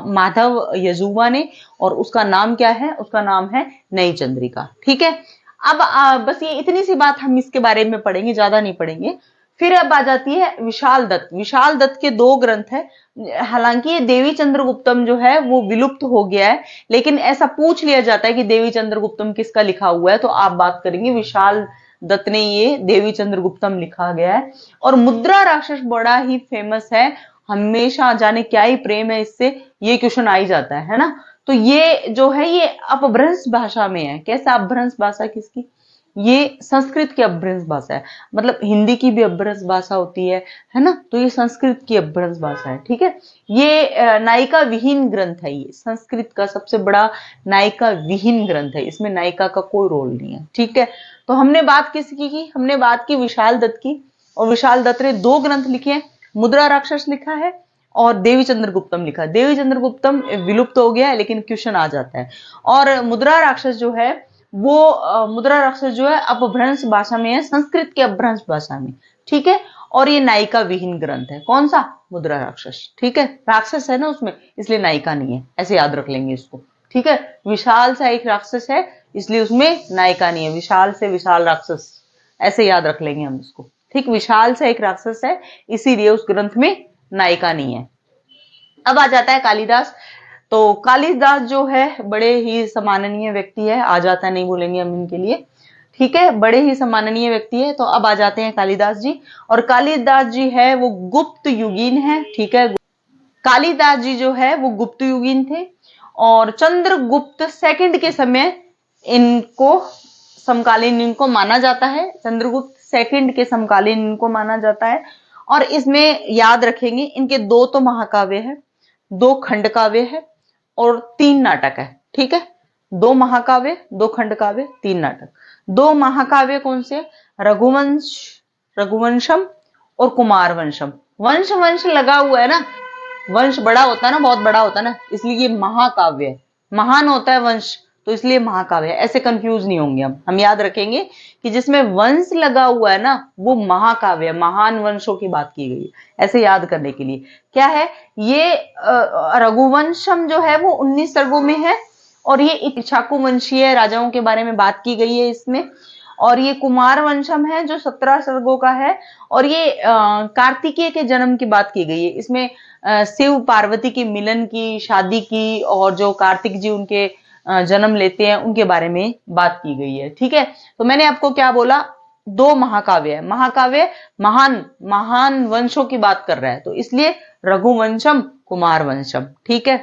माधव यजुआ ने, और उसका नाम क्या है? उसका नाम है नई चंद्रिका, ठीक है। अब बस ये इतनी सी बात हम इसके बारे में पढ़ेंगे, ज्यादा नहीं पढ़ेंगे। फिर अब आ जाती है विशाल दत्त। विशाल दत्त के 2 ग्रंथ है। हालांकि ये देवी चंद्रगुप्तम जो है वो विलुप्त हो गया है, लेकिन ऐसा पूछ लिया जाता है कि देवी चंद्रगुप्तम किसका लिखा हुआ है, तो आप बात करेंगे विशाल दत्त ने ये देवी चंद्रगुप्तम लिखा गया है। और मुद्रा राक्षस बड़ा ही फेमस है, हमेशा जाने क्या ही प्रेम है इससे, ये क्वेश्चन आ ही जाता है ना। तो ये जो है ये अपभ्रंश भाषा में है। कैसा अपभ्रंश भाषा किसकी? ये संस्कृत की अपभ्रंश भाषा है। मतलब हिंदी की भी अपभ्रंश भाषा होती है ना, तो ये संस्कृत की अपभ्रंश भाषा है। ठीक है, ये नायिका विहीन ग्रंथ है। ये संस्कृत का सबसे बड़ा नायिका विहीन ग्रंथ है, इसमें नायिका का कोई रोल नहीं है। ठीक है, तो हमने बात किसकी की? हमने बात की विशाल दत्त की। और विशाल दत्त ने 2 ग्रंथ लिखे हैं, मुद्रा राक्षस लिखा है और देवी चंद्रगुप्तम लिखा है। देवी चंद्रगुप्तम विलुप्त हो गया है, लेकिन क्वेश्चन आ जाता है। और मुद्रा राक्षस जो है वो मुद्रा राक्षस जो है अपभ्रंश भाषा में है, संस्कृत के अपभ्रंश भाषा में। ठीक है, और ये नायिका विहीन ग्रंथ है। कौन सा? मुद्रा राक्षस। ठीक है, राक्षस है ना उसमें, इसलिए नायिका नहीं है, ऐसे याद रख लेंगे इसको। ठीक है, विशाल सा एक राक्षस है, इसलिए उसमें नायिका नहीं है। विशाल से विशाल राक्षस, ऐसे याद रख लेंगे हम इसको। ठीक, विशाल से एक राक्षस है, इसीलिए उस ग्रंथ में नायिका नहीं है। अब आ जाता है कालिदास। तो कालिदास जो है बड़े ही सम्माननीय व्यक्ति है, आ जाता है नहीं बोलेंगे हम इनके लिए। ठीक है, बड़े ही सम्माननीय व्यक्ति है। तो अब आ जाते हैं कालिदास जी। और कालिदास जी है वो गुप्त युगीन है। ठीक है, कालिदास जी जो है वो गुप्त युगीन थे और चंद्रगुप्त सेकंड के समय इनको समकालीन इनको माना जाता है। चंद्रगुप्त सेकंड के समकालीन इनको माना जाता है। और इसमें याद रखेंगे इनके 2 तो महाकाव्य है, 2 खंड काव्य है और 3 नाटक है। ठीक है, 2 महाकाव्य, 2 खंड काव्य, 3 नाटक। 2 महाकाव्य कौन से? रघुवंश, रघुवंशम और कुमार वंशम। वंश वंश लगा हुआ है ना, वंश बड़ा होता है ना, बहुत बड़ा होता है ना, इसलिए ये महाकाव्य है। महान होता है वंश, तो इसलिए महाकाव्य है। ऐसे कंफ्यूज नहीं होंगे हम याद रखेंगे कि जिसमें वंश लगा हुआ है ना वो महाकाव्य, महान वंशों की बात की गई है। ऐसे याद करने के लिए क्या है, ये रघुवंशम जो है वो 19 सर्गों में है और ये इक्ष्वाकु वंशीय राजाओं के बारे में बात की गई है इसमें। और ये कुमार वंशम है जो 17 सर्गों का है और ये कार्तिकेय के जन्म की बात की गई है। इसमें शिव पार्वती की मिलन की, शादी की और जो कार्तिक जी उनके जन्म लेते हैं उनके बारे में बात की गई है। ठीक है, तो मैंने आपको क्या बोला, 2 महाकाव्य है। महाकाव्य महान महान वंशों की बात कर रहा है, तो इसलिए रघुवंशम, कुमार वंशम। ठीक है,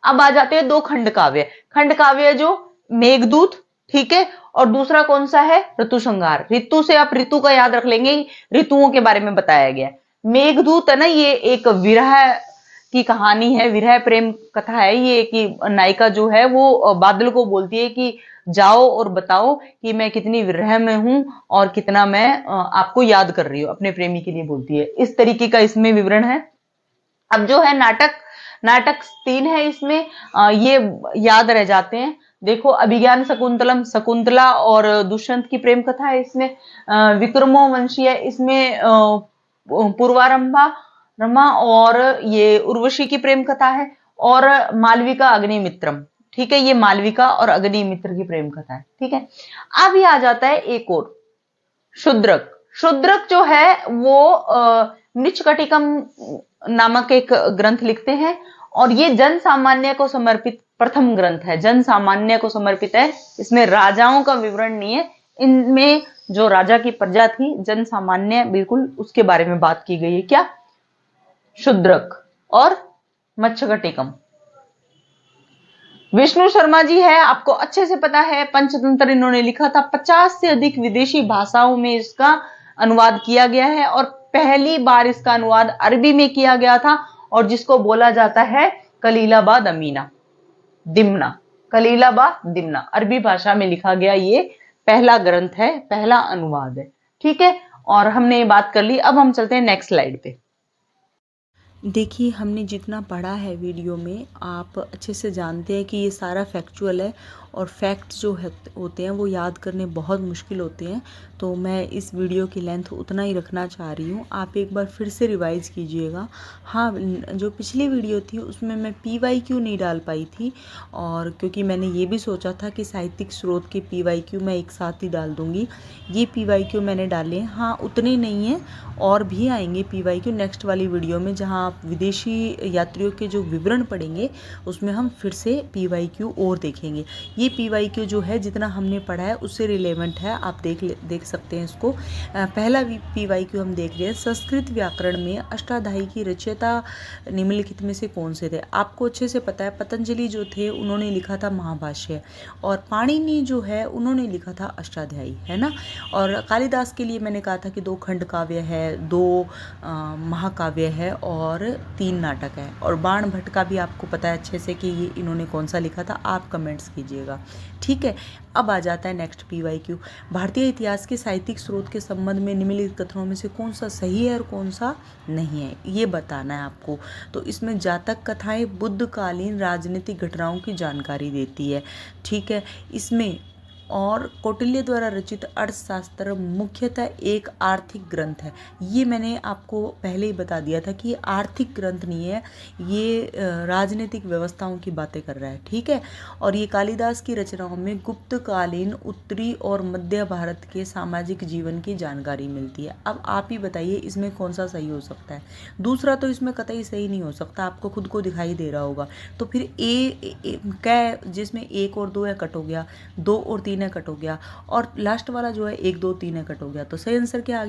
अब आ जाते हैं 2 खंड काव्य। खंड काव्य जो मेघदूत, ठीक है, और दूसरा कौन सा है? ऋतु संहार। ऋतु से आप ऋतु का याद रख लेंगे, ऋतुओं के बारे में बताया गया। मेघदूत है ना, ये एक विरह की कहानी है, विरह प्रेम कथा है ये, कि नायिका जो है वो बादल को बोलती है कि जाओ और बताओ कि मैं कितनी विरह में हूं और कितना मैं आपको याद कर रही हूँ, अपने प्रेमी के लिए बोलती है। इस तरीके का इसमें विवरण है। अब जो है नाटक, नाटक 3 है इसमें, ये याद रह जाते हैं। देखो, अभिज्ञान शकुंतलम, शकुंतला और दुष्यंत की प्रेम कथा है इसमें। विक्रमो वंशीय इसमें पूर्वारंभा रमा और ये उर्वशी की प्रेम कथा है। और मालविका अग्निमित्रम, ठीक है, ये मालविका और अग्निमित्र की प्रेम कथा है। ठीक है, अब ये आ जाता है एक और, शूद्रक। शूद्रक जो है वो मृच्छकटिकम नामक एक ग्रंथ लिखते हैं और ये जन सामान्य को समर्पित प्रथम ग्रंथ है, जन सामान्य को समर्पित है। इसमें राजाओं का विवरण नहीं है, इनमें जो राजा की प्रजा थी, जन सामान्य, बिल्कुल उसके बारे में बात की गई है। क्या? शूद्रक और मच्छकटिकम। विष्णु शर्मा जी है, आपको अच्छे से पता है, पंचतंत्र इन्होंने लिखा था। 50 से अधिक विदेशी भाषाओं में इसका अनुवाद किया गया है और पहली बार इसका अनुवाद अरबी में किया गया था और जिसको बोला जाता है कलीलाबा दमीना दिमना, कलीलाबा दिमना, अरबी भाषा में लिखा गया ये पहला ग्रंथ है, पहला अनुवाद है। ठीक है, और हमने ये बात कर ली। अब हम चलते हैं नेक्स्ट स्लाइड पे। देखिए, हमने जितना पढ़ा है वीडियो में, आप अच्छे से जानते हैं कि ये सारा फैक्चुअल है और फैक्ट्स जो होते हैं वो याद करने बहुत मुश्किल होते हैं, तो मैं इस वीडियो की लेंथ उतना ही रखना चाह रही हूँ। आप एक बार फिर से रिवाइज़ कीजिएगा। हाँ, जो पिछली वीडियो थी उसमें मैं PYQ नहीं डाल पाई थी, और क्योंकि मैंने ये भी सोचा था कि साहित्यिक स्रोत के PYQ मैं एक साथ ही डाल दूँगी। ये PYQ मैंने डाले हैं, हाँ उतने नहीं हैं, और भी आएंगे PYQ नेक्स्ट वाली वीडियो में, जहाँ आप विदेशी यात्रियों के जो विवरण पढ़ेंगे उसमें हम फिर से PYQ और देखेंगे। ये PYQ जो है जितना हमने पढ़ा है उससे रिलेवेंट है, आप देख सकते हैं इसको। पहला PYQ हम देख रहे हैं, संस्कृत व्याकरण में अष्टाध्यायी की रचयिता निम्नलिखित में से कौन से थे। आपको अच्छे से पता है पतंजलि जो थे उन्होंने लिखा था महाभाष्य, और पाणिनि जो है उन्होंने लिखा था अष्टाध्यायी, है ना। और कालिदास के लिए मैंने कहा था कि 2 खंड काव्य है, 2 महाकाव्य है और 3 नाटक है। और बाण भट्ट का भी आपको पता है अच्छे से कि ये इन्होंने कौन सा लिखा था, आप कमेंट्स कीजिएगा, ठीक है। अब आ जाता है नेक्स्ट PYQ, भारतीय इतिहास के साहित्यिक स्रोत के संबंध में निम्नलिखित कथनों में से कौन सा सही है और कौन सा नहीं है, ये बताना है आपको। तो इसमें जातक कथाएं बुद्धकालीन राजनीतिक घटनाओं की जानकारी देती है, ठीक है। इसमें और कौटिल्य द्वारा रचित अर्थशास्त्र मुख्यतः एक आर्थिक ग्रंथ है। ये मैंने आपको पहले ही बता दिया था कि ये आर्थिक ग्रंथ नहीं है, ये राजनीतिक व्यवस्थाओं की बातें कर रहा है, ठीक है। और ये कालिदास की रचनाओं में गुप्तकालीन उत्तरी और मध्य भारत के सामाजिक जीवन की जानकारी मिलती है। अब आप ही बताइए इसमें कौन सा सही हो सकता है। दूसरा तो इसमें कतई सही नहीं हो सकता, आपको खुद को दिखाई दे रहा होगा। तो फिर क्या जिसमें 1 और 2 है कट हो गया, 2 और 3 है कट हो गया, और लास्ट वाला जो है 1 2 3 है कट हो गया, तो सही आंसर क्या आ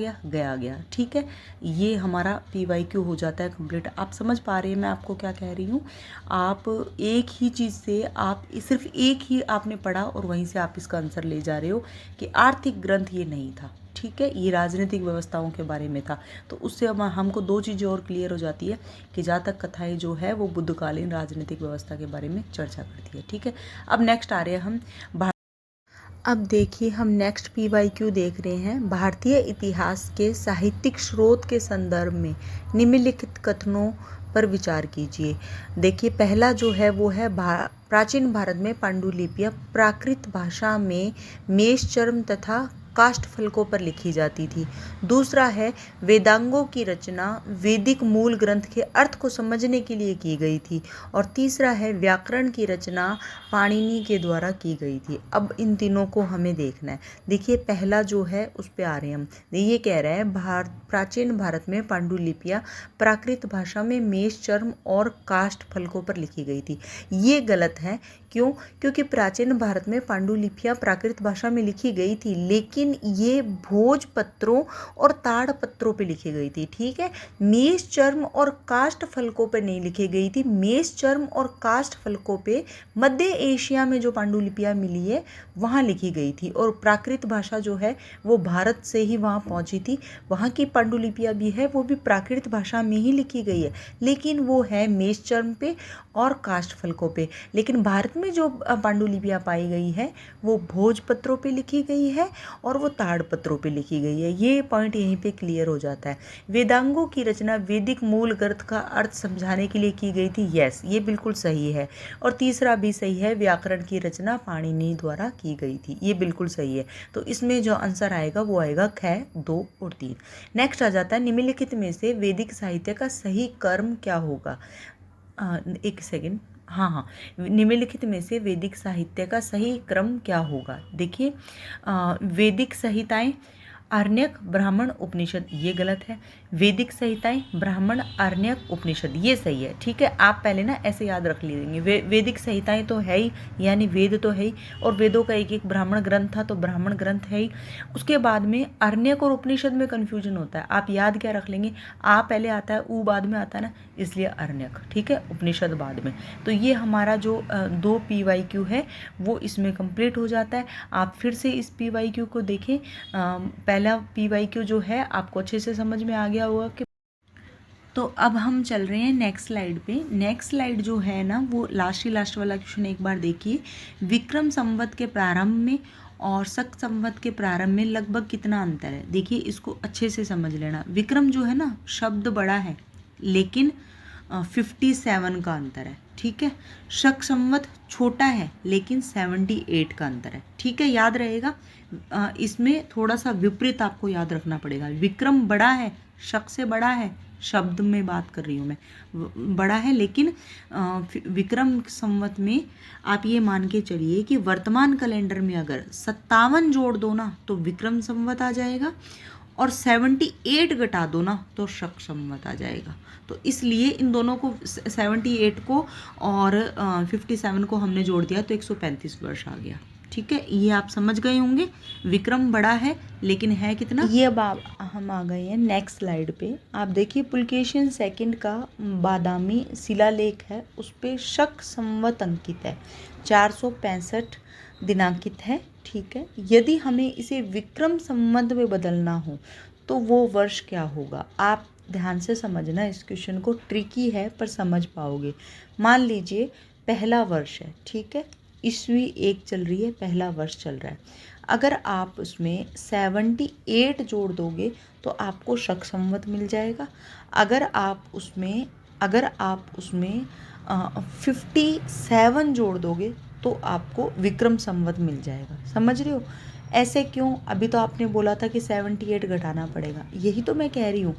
गया, ठीक है। ये हमारा PYQ हो जाता है कंप्लीट। आप समझ पा रहे हैं मैं आपको क्या कह रही हूँ। आप एक ही चीज़ से आप सिर्फ एक ही आपने पढ़ा और वहीं से आप इसका आंसर ले जा रहे हो कि आर्थिक ग्रंथ ये नहीं था, ठीक है, ये राजनीतिक व्यवस्थाओं के बारे में था। तो उससे हमको 2 चीज़ें और क्लियर हो जाती है कि जातक कथाएं जो है वो बुद्धकालीन राजनीतिक व्यवस्था के बारे में चर्चा करती है, ठीक है। अब नेक्स्ट आ रहे हैं हम अब देखिए हम नेक्स्ट PYQ देख रहे हैं, भारतीय इतिहास के साहित्यिक स्रोत के संदर्भ में निम्नलिखित कथनों पर विचार कीजिए। देखिए पहला जो है वो है प्राचीन भारत में पांडुलिपियां प्राकृत भाषा में मेष चर्म तथा काष्ठ फलकों पर लिखी जाती थी। दूसरा है वेदांगों की रचना वैदिक मूल ग्रंथ के अर्थ को समझने के लिए की गई थी। और तीसरा है व्याकरण की रचना पाणिनि के द्वारा की गई थी। अब इन तीनों को हमें देखना है। देखिए पहला जो है उस पे आ रहे हैं हम। ये कह रहा है प्राचीन भारत में पांडुलिपियां प्राकृत भाषा में मेष चर्म और काष्ठ फलकों पर लिखी गई थी। ये गलत है। क्यों? क्योंकि प्राचीन भारत में पांडुलिपियां प्राकृत भाषा में लिखी गई थी, लेकिन ये भोजपत्रों और ताड़पत्रों पे लिखी गई थी, ठीक है। मेष चर्म और काष्ठ फलकों पे नहीं लिखी गई थी। मेष चर्म और काष्ठ फलकों पे मध्य एशिया में जो पांडुलिपियां मिली है वहाँ लिखी गई थी, और प्राकृत भाषा जो है वो भारत से ही वहाँ पहुँची थी। वहाँ की पांडुलिपियां भी है वो भी प्राकृत भाषा में ही लिखी गई है, लेकिन वो है मेष चर्म पे और काष्ठ फलकों पे। लेकिन भारत में जो पांडुलिपियां पाई गई है वो भोजपत्रों पे लिखी गई है और वो ताड़पत्रों पे लिखी गई है। ये पॉइंट यहीं पे क्लियर हो जाता है। वेदांगों की रचना वैदिक मूल ग्रंथ का अर्थ समझाने के लिए की गई थी। यस, ये बिल्कुल सही है। और तीसरा भी सही है, व्याकरण की रचना पाणिनि द्वारा की गई थी। ये बिल्कुल सही है। तो इसमें जो आंसर आएगा वो आएगा ख, 2 और 3। नेक्स्ट आ जाता है निम्नलिखित में से वैदिक साहित्य का सही कर्म क्या होगा। एक सेकेंड, हाँ, निम्नलिखित में से वैदिक साहित्य का सही क्रम क्या होगा। देखिए वैदिक संहिताएं आरण्यक ब्राह्मण उपनिषद, ये गलत है। वैदिक संहिताएं ब्राह्मण आरण्यक उपनिषद, ये सही है, ठीक है। आप पहले ना ऐसे याद रख लीजिए, वैदिक संहिताएं तो है ही, यानी वेद तो है ही, और वेदों का एक एक ब्राह्मण ग्रंथ था तो ब्राह्मण ग्रंथ है ही। उसके बाद में आरण्यक और उपनिषद में कन्फ्यूजन होता है। आप याद क्या रख लेंगे, आ पहले आता है, ऊ बाद में आता है ना, इसलिए आरण्यक, ठीक है, उपनिषद बाद में। तो ये हमारा जो 2 PYQ है वो इसमें कंप्लीट हो जाता है। आप फिर से इस PYQ को देखें। पहला PYQ जो है आपको अच्छे से समझ में आ गया होगा कि। तो अब हम चल रहे हैं नेक्स्ट स्लाइड पे। नेक्स्ट स्लाइड जो है ना वो लास्ट वाला क्वेश्चन एक बार देखिए। विक्रम संवत के प्रारंभ में और शक संवत के प्रारंभ में लगभग कितना अंतर है। देखिए इसको अच्छे से समझ लेना। विक्रम जो है ना शब्द बड़ा है, लेकिन 57 का अंतर है, ठीक है। शक संवत छोटा है लेकिन 78 का अंतर है, ठीक है, याद रहेगा। इसमें थोड़ा सा विपरीत आपको याद रखना पड़ेगा। विक्रम बड़ा है, शक से बड़ा है, शब्द में बात कर रही हूँ मैं, बड़ा है, लेकिन विक्रम संवत में आप ये मान के चलिए कि वर्तमान कैलेंडर में अगर 57 जोड़ दो ना तो विक्रम संवत आ जाएगा, और 78 घटा दो ना तो शक संवत आ जाएगा। तो इसलिए इन दोनों को, 78 को और 57 को हमने जोड़ दिया तो 135 वर्ष आ गया, ठीक है। ये आप समझ गए होंगे। विक्रम बड़ा है लेकिन है कितना, ये अब हम आ गए हैं नेक्स्ट स्लाइड पे। आप देखिए पुलकेशिन सेकंड का बादामी शिलालेख है, उस पर शक संवत अंकित है, 465 दिनांकित है, ठीक है। यदि हमें इसे विक्रम संवत में बदलना हो तो वो वर्ष क्या होगा। आप ध्यान से समझना, इस क्वेश्चन को ट्रिकी है पर समझ पाओगे। मान लीजिए पहला वर्ष है, ठीक है, ईस्वी 1 चल रही है, पहला वर्ष चल रहा है। अगर आप उसमें 78 जोड़ दोगे तो आपको शक संवत मिल जाएगा। अगर आप उसमें 57 जोड़ दोगे तो आपको विक्रम संवत मिल जाएगा। समझ रहे हो? ऐसे क्यों? अभी तो आपने बोला था कि 78 घटाना पड़ेगा, यही तो मैं कह रही हूँ।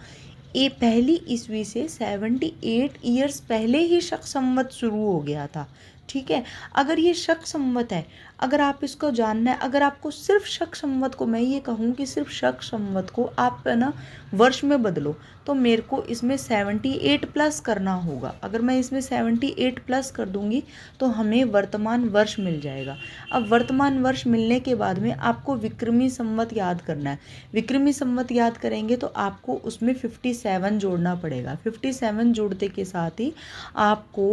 ये पहली ईस्वी से 78 ईयर्स पहले ही शक संवत शुरू हो गया था, ठीक है। अगर ये शक संवत है, अगर आप इसको जानना है, अगर आपको सिर्फ शक संवत को, मैं ये कहूँ कि सिर्फ शक संवत को आप ना वर्ष में बदलो, तो मेरे को इसमें 78 प्लस करना होगा। अगर मैं इसमें 78 प्लस कर दूंगी तो हमें वर्तमान वर्ष मिल जाएगा। अब वर्तमान वर्ष मिलने के बाद में आपको विक्रमी संवत याद करना है। विक्रमी संवत याद करेंगे तो आपको उसमें 57 जोड़ना पड़ेगा। 57 जोड़ते के साथ ही आपको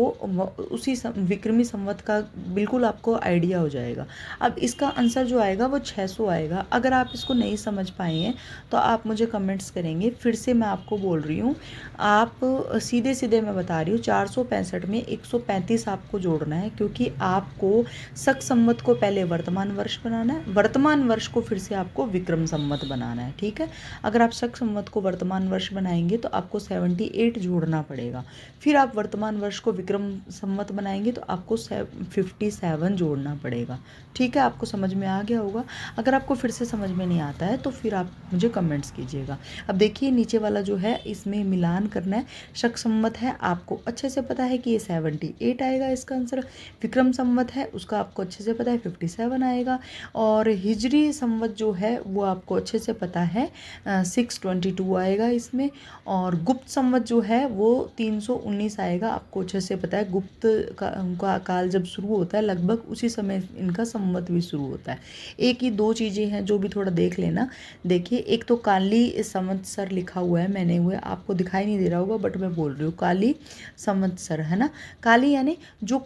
उसी विक्रमी संवत का बिल्कुल आपको आइडिया हो जाएगा। अब इसका आंसर जो आएगा वो 600 आएगा। अगर आप इसको नहीं समझ पाए हैं तो आप मुझे कमेंट्स करेंगे। फिर से मैं आपको बोल रही हूँ, आप सीधे सीधे मैं बता रही हूँ, 465 में 135 आपको जोड़ना है, क्योंकि आपको शक संवत को पहले वर्तमान वर्ष बनाना है, वर्तमान वर्ष को फिर से आपको विक्रम संवत बनाना है, ठीक है। अगर आप शक संवत को वर्तमान वर्ष बनाएंगे तो आपको 78 जोड़ना पड़ेगा। फिर आप वर्तमान वर्ष को विक्रम संवत बनाएंगे तो आपको 57 जोड़ना पड़ेगा, ठीक है। आपको समझ में आ गया होगा। अगर आपको फिर से समझ में नहीं आता है तो फिर आप मुझे कमेंट्स कीजिएगा। अब देखिए नीचे वाला जो है इसमें मिलान करना है। शक संवत है, आपको अच्छे से पता है कि ये 78 आएगा इसका आंसर। विक्रम संवत है, उसका आपको अच्छे से पता है 57 आएगा। और हिजरी संवत जो है वो आपको अच्छे से पता है 622 आएगा इसमें। और गुप्त संवत जो है वो 319 आएगा, आपको अच्छे से पता है। गुप्त का काल जब शुरू होता है लगभग उसी समय इनका संवत भी शुरू होता है। एक ही दो चीज़ें हैं जो भी थोड़ा देख लेना। देखिए एक तो काली संवत्सर लिखा हुआ है, मैंने हुआ आपको दिखाई नहीं दे रहा होगा बट मैं बोल रही हूँ, काली संवत्सर है ना। काली यानी जो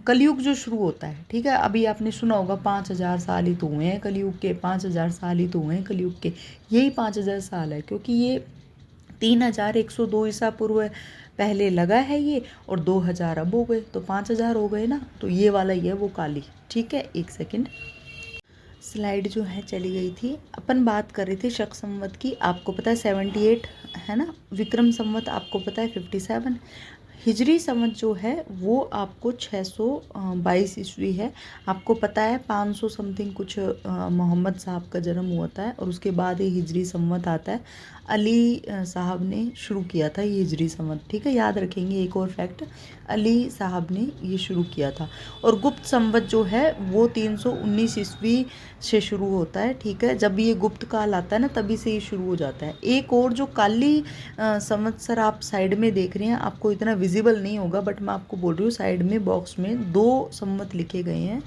कलयुग जो शुरू होता है, ठीक है। अभी आपने सुना होगा 5000 साल ही तो हुए हैं कलयुग के, 5000 साल ही तो हुए हैं कलयुग के। यही 5000 साल है, क्योंकि ये 3102 ईसा पूर्व पहले लगा है ये, और 2000 अब हो गए तो 5000 हो गए ना। तो ये वाला ही है वो काली, ठीक है। एक सेकंड, स्लाइड जो है चली गई थी। अपन बात कर रहे थे शक संवत की, आपको पता है 78 है ना। विक्रम संवत आपको पता है 57। हिजरी संवत जो है वो आपको 622 ईस्वी है। आपको पता है 500 समथिंग कुछ मोहम्मद साहब का जन्म हुआ था, और उसके बाद ही हिजरी संवत आता है। अली साहब ने शुरू किया था ये हिजरी संवत, ठीक है। याद रखेंगे एक और फैक्ट, अली साहब ने ये शुरू किया था। और गुप्त संवत जो है वो 319 ईस्वी से शुरू होता है, ठीक है। जब ये गुप्त काल आता है ना तभी से ये शुरू हो जाता है। एक और जो काली संवत्सर आप साइड में देख रहे हैं, आपको इतना विजिबल नहीं होगा बट मैं आपको बोल रही हूँ, साइड में बॉक्स में 2 संवत लिखे गए हैं।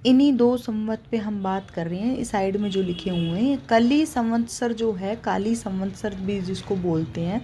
इन्हीं 2 संवत पे हम बात कर रहे हैं। इस साइड में जो लिखे हुए हैं, कली संवत्सर जो है, काली संवत्सर भी जिसको बोलते हैं,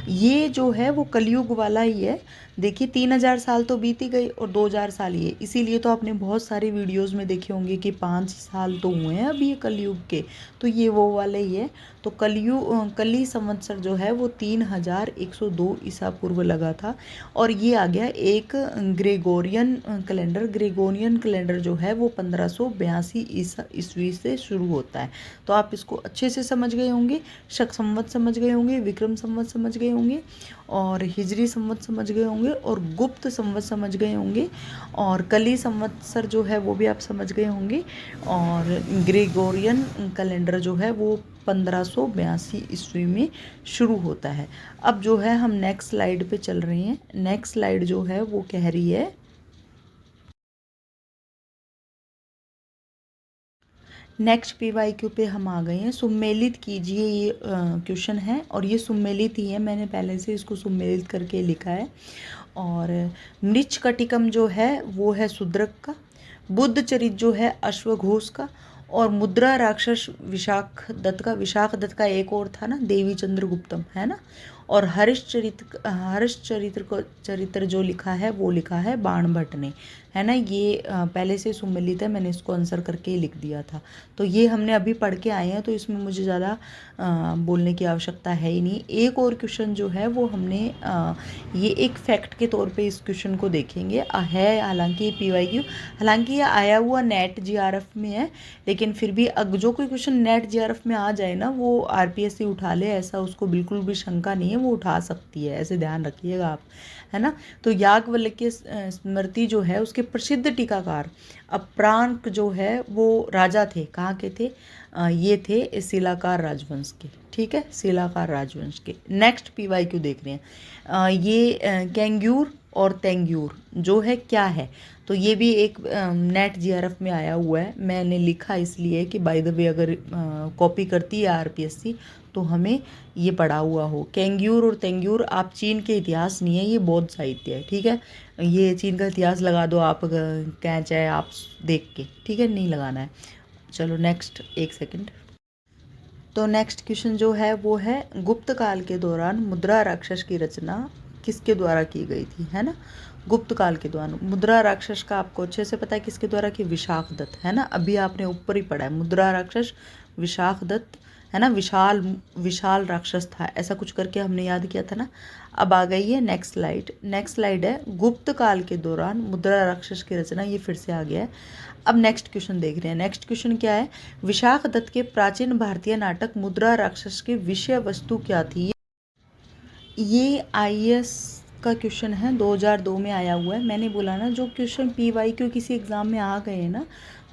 ये जो है वो कलयुग वाला ही है। देखिए 3000 साल तो बीती गई और 2000 साल ये, इसीलिए तो आपने बहुत सारी वीडियोस में देखे होंगे कि 5 साल तो हुए हैं अभी ये कलयुग के, तो ये वो वाले ही है। तो कली संवत्सर जो है वो 3102 ईसा पूर्व लगा था। और ये आ गया एक ग्रेगोरियन कैलेंडर। ग्रेगोरियन कैलेंडर जो है वो 1582 ईस्वी से शुरू होता है। तो आप इसको अच्छे से समझ गए होंगे। शक संवत समझ गए होंगे, विक्रम संवत समझ गए होंगे, और हिजरी संवत समझ गए होंगे, और गुप्त संवत समझ गए होंगे, और कली संवत्सर जो है वो भी आप समझ गए होंगे, और ग्रेगोरियन कैलेंडर जो है वो 1582 ईस्वी में शुरू होता है। अब जो है हम नेक्स्ट स्लाइड पे चल रहे हैं। नेक्स्ट स्लाइड जो है वो कह रही है, नेक्स्ट PYQ पे हम आ गए हैं। सुमेलित कीजिए, ये क्वेश्चन है, और ये सुमेलित ही है, मैंने पहले से इसको सुमेलित करके लिखा है। और मृच्छ कटिकम जो है वो है शूद्रक का, बुद्ध चरित जो है अश्वघोष का, और मुद्रा राक्षस विशाख दत्त का एक और था ना, देवी चंद्रगुप्तम, है ना। और चरित्र जो लिखा है वो लिखा है बाण भट्ट ने, है ना। ये पहले से सुमेलित है, मैंने इसको आंसर करके लिख दिया था। तो ये हमने अभी पढ़ के आए हैं, तो इसमें मुझे ज़्यादा बोलने की आवश्यकता है ही नहीं। एक और क्वेश्चन जो है वो हमने ये एक फैक्ट के तौर पे इस क्वेश्चन को देखेंगे, है हालांकि PYQ, हालांकि ये आया हुआ नेट GRF में है, लेकिन फिर भी जो कोई क्वेश्चन नेट GRF में आ जाए ना, वो RPSC उठा ले, ऐसा उसको बिल्कुल भी शंका नहीं है, वो उठा सकती है, ऐसे ध्यान रखिएगा आप, है ना। तो याज्ञवल्क्य स्मृति जो है उसके प्रसिद्ध टीकाकार अप्रांक जो है वो राजा थे, कहाँ के थे, ये थे शिलाकार राजवंश के, ठीक है, शिलाकार राजवंश के। नेक्स्ट PYQ देख रहे हैं, ये कैंग्यूर और तेंग्यूर जो है क्या है, तो ये भी एक नेट GRF में आया हुआ है, मैंने लिखा इसलिए कि बाय द वे अगर कॉपी करती है RPSC तो हमें ये पढ़ा हुआ हो। कैंग्यूर और तेंग्यूर, आप चीन के इतिहास नहीं है, ये बौद्ध साहित्य है, ठीक है। ये चीन का इतिहास लगा दो आप, क्या चाहे आप देख के, ठीक है, नहीं लगाना है। चलो नेक्स्ट, एक सेकंड। तो नेक्स्ट क्वेश्चन जो है वो है, गुप्त काल के दौरान मुद्रा राक्षस की रचना किसके द्वारा की गई थी, है ना। गुप्त काल के दौरान मुद्रा राक्षस का आपको अच्छे से पता है किसके द्वारा की, विशाख दत्त, है ना। अभी आपने ऊपर ही पढ़ा है, मुद्रा राक्षस विशाख दत्त, है ना। विशाल राक्षस था, ऐसा कुछ करके हमने याद किया था ना। अब आ गई है नेक्स्ट स्लाइड। नेक्स्ट स्लाइड है, गुप्त काल के दौरान मुद्रा राक्षस की रचना, ये फिर से आ गया है। अब नेक्स्ट क्वेश्चन देख रहे हैं। नेक्स्ट क्वेश्चन क्या है, विशाख दत्त के प्राचीन भारतीय नाटक मुद्रा राक्षस की विषय वस्तु क्या थी। ये IAS का क्वेश्चन है, 2002 में आया हुआ है। मैंने बोला ना, जो क्वेश्चन PYQ किसी एग्ज़ाम में आ गए हैं ना,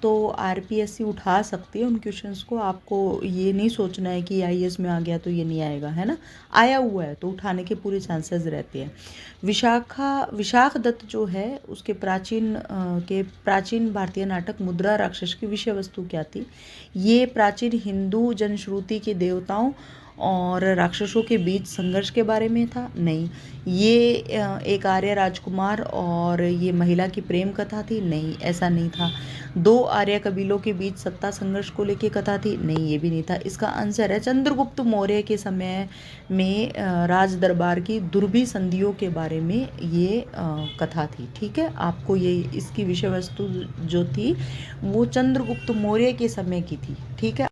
तो RPSC उठा सकती है उन क्वेश्चंस को। आपको ये नहीं सोचना है कि IAS में आ गया तो ये नहीं आएगा, है ना। आया हुआ है तो उठाने के पूरे चांसेस रहते हैं। विशाख दत्त जो है उसके प्राचीन भारतीय नाटक मुद्रा राक्षस की विषय वस्तु क्या थी। ये प्राचीन हिंदू जनश्रुति के देवताओं और राक्षसों के बीच संघर्ष के बारे में था, नहीं। ये एक आर्य राजकुमार और ये महिला की प्रेम कथा थी, नहीं, ऐसा नहीं था। दो आर्य कबीलों के बीच सत्ता संघर्ष को लेकर कथा थी, नहीं, ये भी नहीं था। इसका आंसर है, चंद्रगुप्त मौर्य के समय में राज दरबार की दुर्भी संधियों के बारे में ये कथा थी, ठीक है। आपको ये इसकी विषय वस्तु जो थी वो चंद्रगुप्त मौर्य के समय की थी, ठीक है।